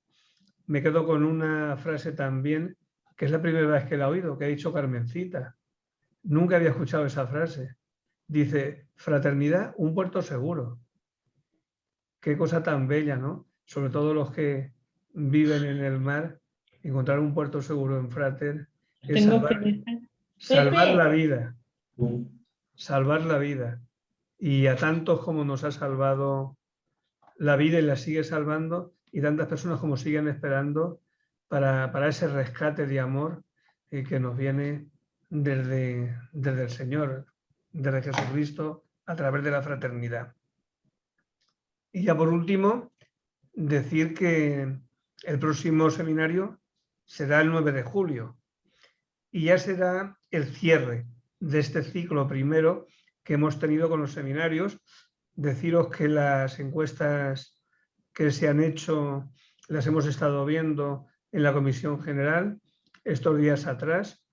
me quedo con una frase también, que es la primera vez que la he oído, que ha dicho Carmencita. Nunca había escuchado esa frase. Dice, fraternidad, un puerto seguro. Qué cosa tan bella, ¿no? Sobre todo los que viven en el mar, encontrar un puerto seguro en Frater es salvar la vida. Salvar la vida. Y a tantos como nos ha salvado la vida y la sigue salvando, y tantas personas como siguen esperando para ese rescate de amor que nos viene desde el Señor, desde Jesucristo, a través de la fraternidad. Y ya por último, decir que el próximo seminario será el 9 de julio y ya será el cierre de este ciclo primero que hemos tenido con los seminarios. Deciros que las encuestas que se han hecho las hemos estado viendo en la Comisión General estos días atrás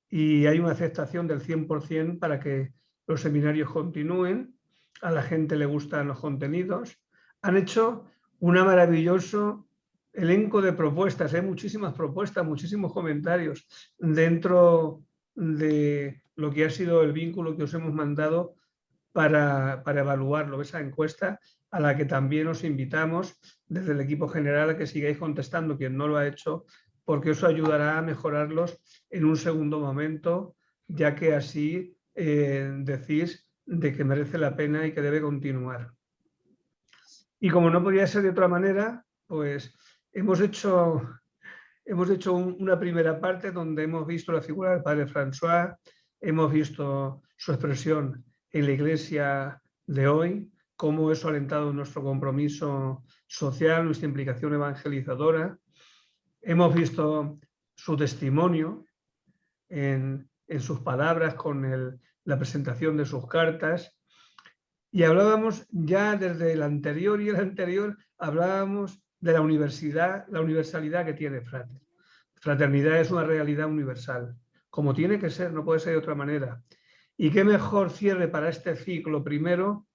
y hay una aceptación del 100% para que los seminarios continúen. A la gente le gustan los contenidos. Han hecho un maravilloso elenco de propuestas, hay muchísimas propuestas, muchísimos comentarios dentro de lo que ha sido el vínculo que os hemos mandado para evaluarlo, esa encuesta a la que también os invitamos desde el equipo general a que sigáis contestando, quien no lo ha hecho, porque eso ayudará a mejorarlos en un segundo momento, ya que así decís de que merece la pena y que debe continuar. Y como no podía ser de otra manera, pues hemos hecho una primera parte donde hemos visto la figura del padre François, hemos visto su expresión en la iglesia de hoy, cómo eso ha alentado nuestro compromiso social, nuestra implicación evangelizadora. Hemos visto su testimonio en sus palabras con la presentación de sus cartas. Y hablábamos ya desde el anterior y el anterior, hablábamos de la universalidad que tiene Frater. Fraternidad es una realidad universal, como tiene que ser, no puede ser de otra manera. Y qué mejor cierre para este ciclo primero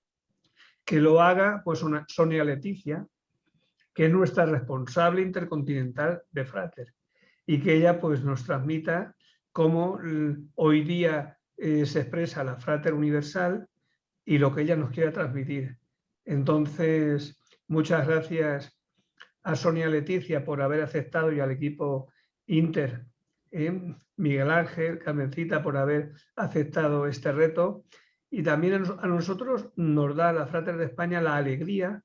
que lo haga pues Sonia Leticia, que es nuestra responsable intercontinental de Frater, y que ella pues nos transmita cómo hoy día se expresa la Frater universal y lo que ella nos quiera transmitir. Entonces, muchas gracias a Sonia Leticia por haber aceptado y al equipo Inter, Miguel Ángel, Carmencita por haber aceptado este reto, y también a nosotros nos da la Frater de España la alegría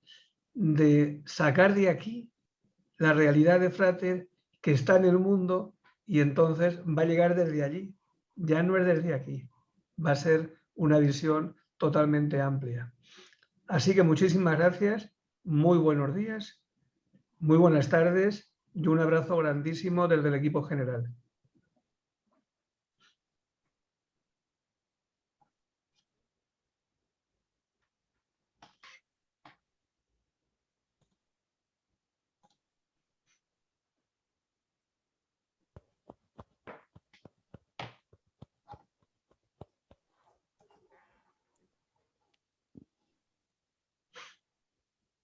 de sacar de aquí la realidad de Frater que está en el mundo, y entonces va a llegar desde allí, ya no es desde aquí, va a ser una visión totalmente amplia. Así que muchísimas gracias, muy buenos días, muy buenas tardes y un abrazo grandísimo desde el equipo general.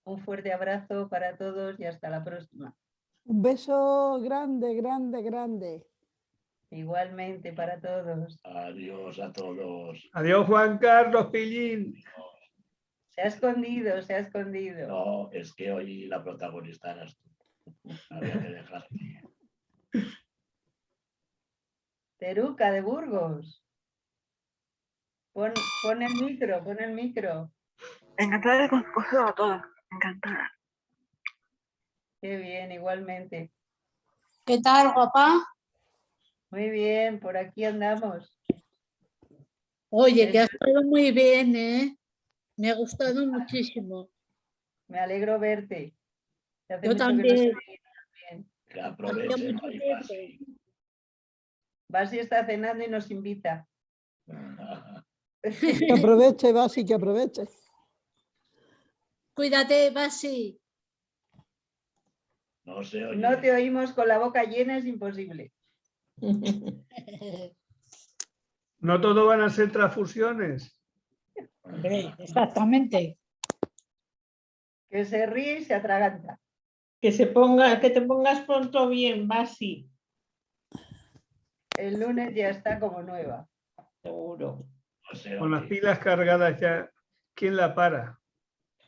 Un fuerte abrazo para todos y hasta la próxima. Un beso grande, grande, grande. Igualmente para todos. Adiós a todos. Adiós, Juan Carlos Pillín. Se ha escondido, se ha escondido. No, es que hoy la protagonista eras tú. Había que dejarte. Teruca de Burgos. Pon el micro, pon el micro. Encantada de conoceros a todas. Encantada. Qué bien, igualmente. ¿Qué tal, guapa? Muy bien, por aquí andamos. Oye, que ha estado muy bien, ¿eh? Me ha gustado muchísimo. Me alegro verte. Hace Yo mucho también. que no te veía también. Que Hacía aprovechen mucho hoy, tiempo. Basi está cenando y nos invita. Que aproveche, Basi, que aproveche. Cuídate, Basi. No se oye. No te oímos con la boca llena, es imposible. No todo van a ser transfusiones. Hombre, exactamente. Que se ríe y se atraganta. Que te pongas pronto bien, Basi. El lunes ya está como nueva. Seguro. No se Con las oye. pilas cargadas ya, ¿quién la para?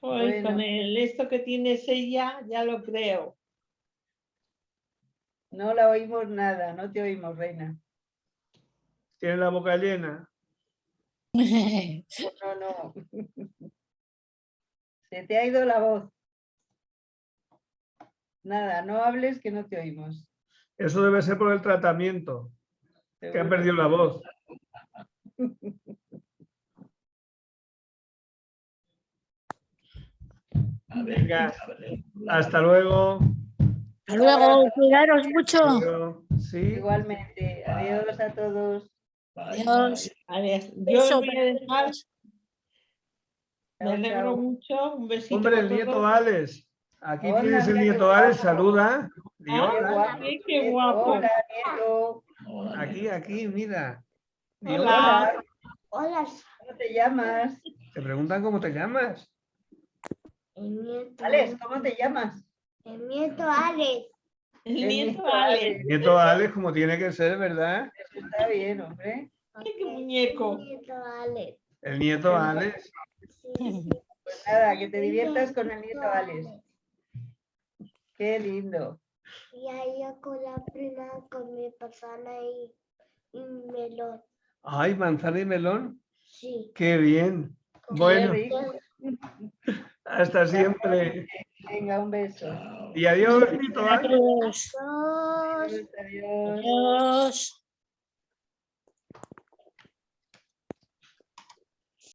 Hoy Bueno. con esto que tienes ella, ya lo creo. No la oímos nada, no te oímos, reina. ¿Tiene la boca llena? No, no. Se te ha ido la voz. Nada, no hables que no te oímos. Eso debe ser por el tratamiento, que ha Seguro. perdido la voz. A ver, Venga, a ver. hasta luego. Hasta luego, cuidaros mucho. Adiós. Sí. Igualmente. Adiós a todos. Bye, Adiós. Yo Beso, voy a dejar. Me Chao, alegro chao. mucho. Un besito Hombre, para el nieto todos. Alex. Aquí Hola, tienes el mira qué nieto Alex, guapo. saluda. Di Ah, Qué hola. guapo. sí, qué guapo. Hola, nieto. Hola, Aquí, mira. Di Hola. Hola. Hola. ¿Cómo te llamas? Te preguntan cómo te llamas. Alex, ¿cómo te llamas? El nieto Alex. El nieto Alex. Nieto Alex, como tiene que ser, ¿verdad? Eso está bien, hombre. Ay, qué muñeco. El nieto Alex. El nieto Alex. Pues nada, que te diviertas con el nieto Alex. Qué lindo. Y ahí con la prima con mi persona y melón. Ay, manzana y melón. Sí. Qué bien. Qué Bueno, rico. hasta siempre. Venga, un beso. Y adiós, nieto Alex. Adiós. Adiós, adiós. Adiós.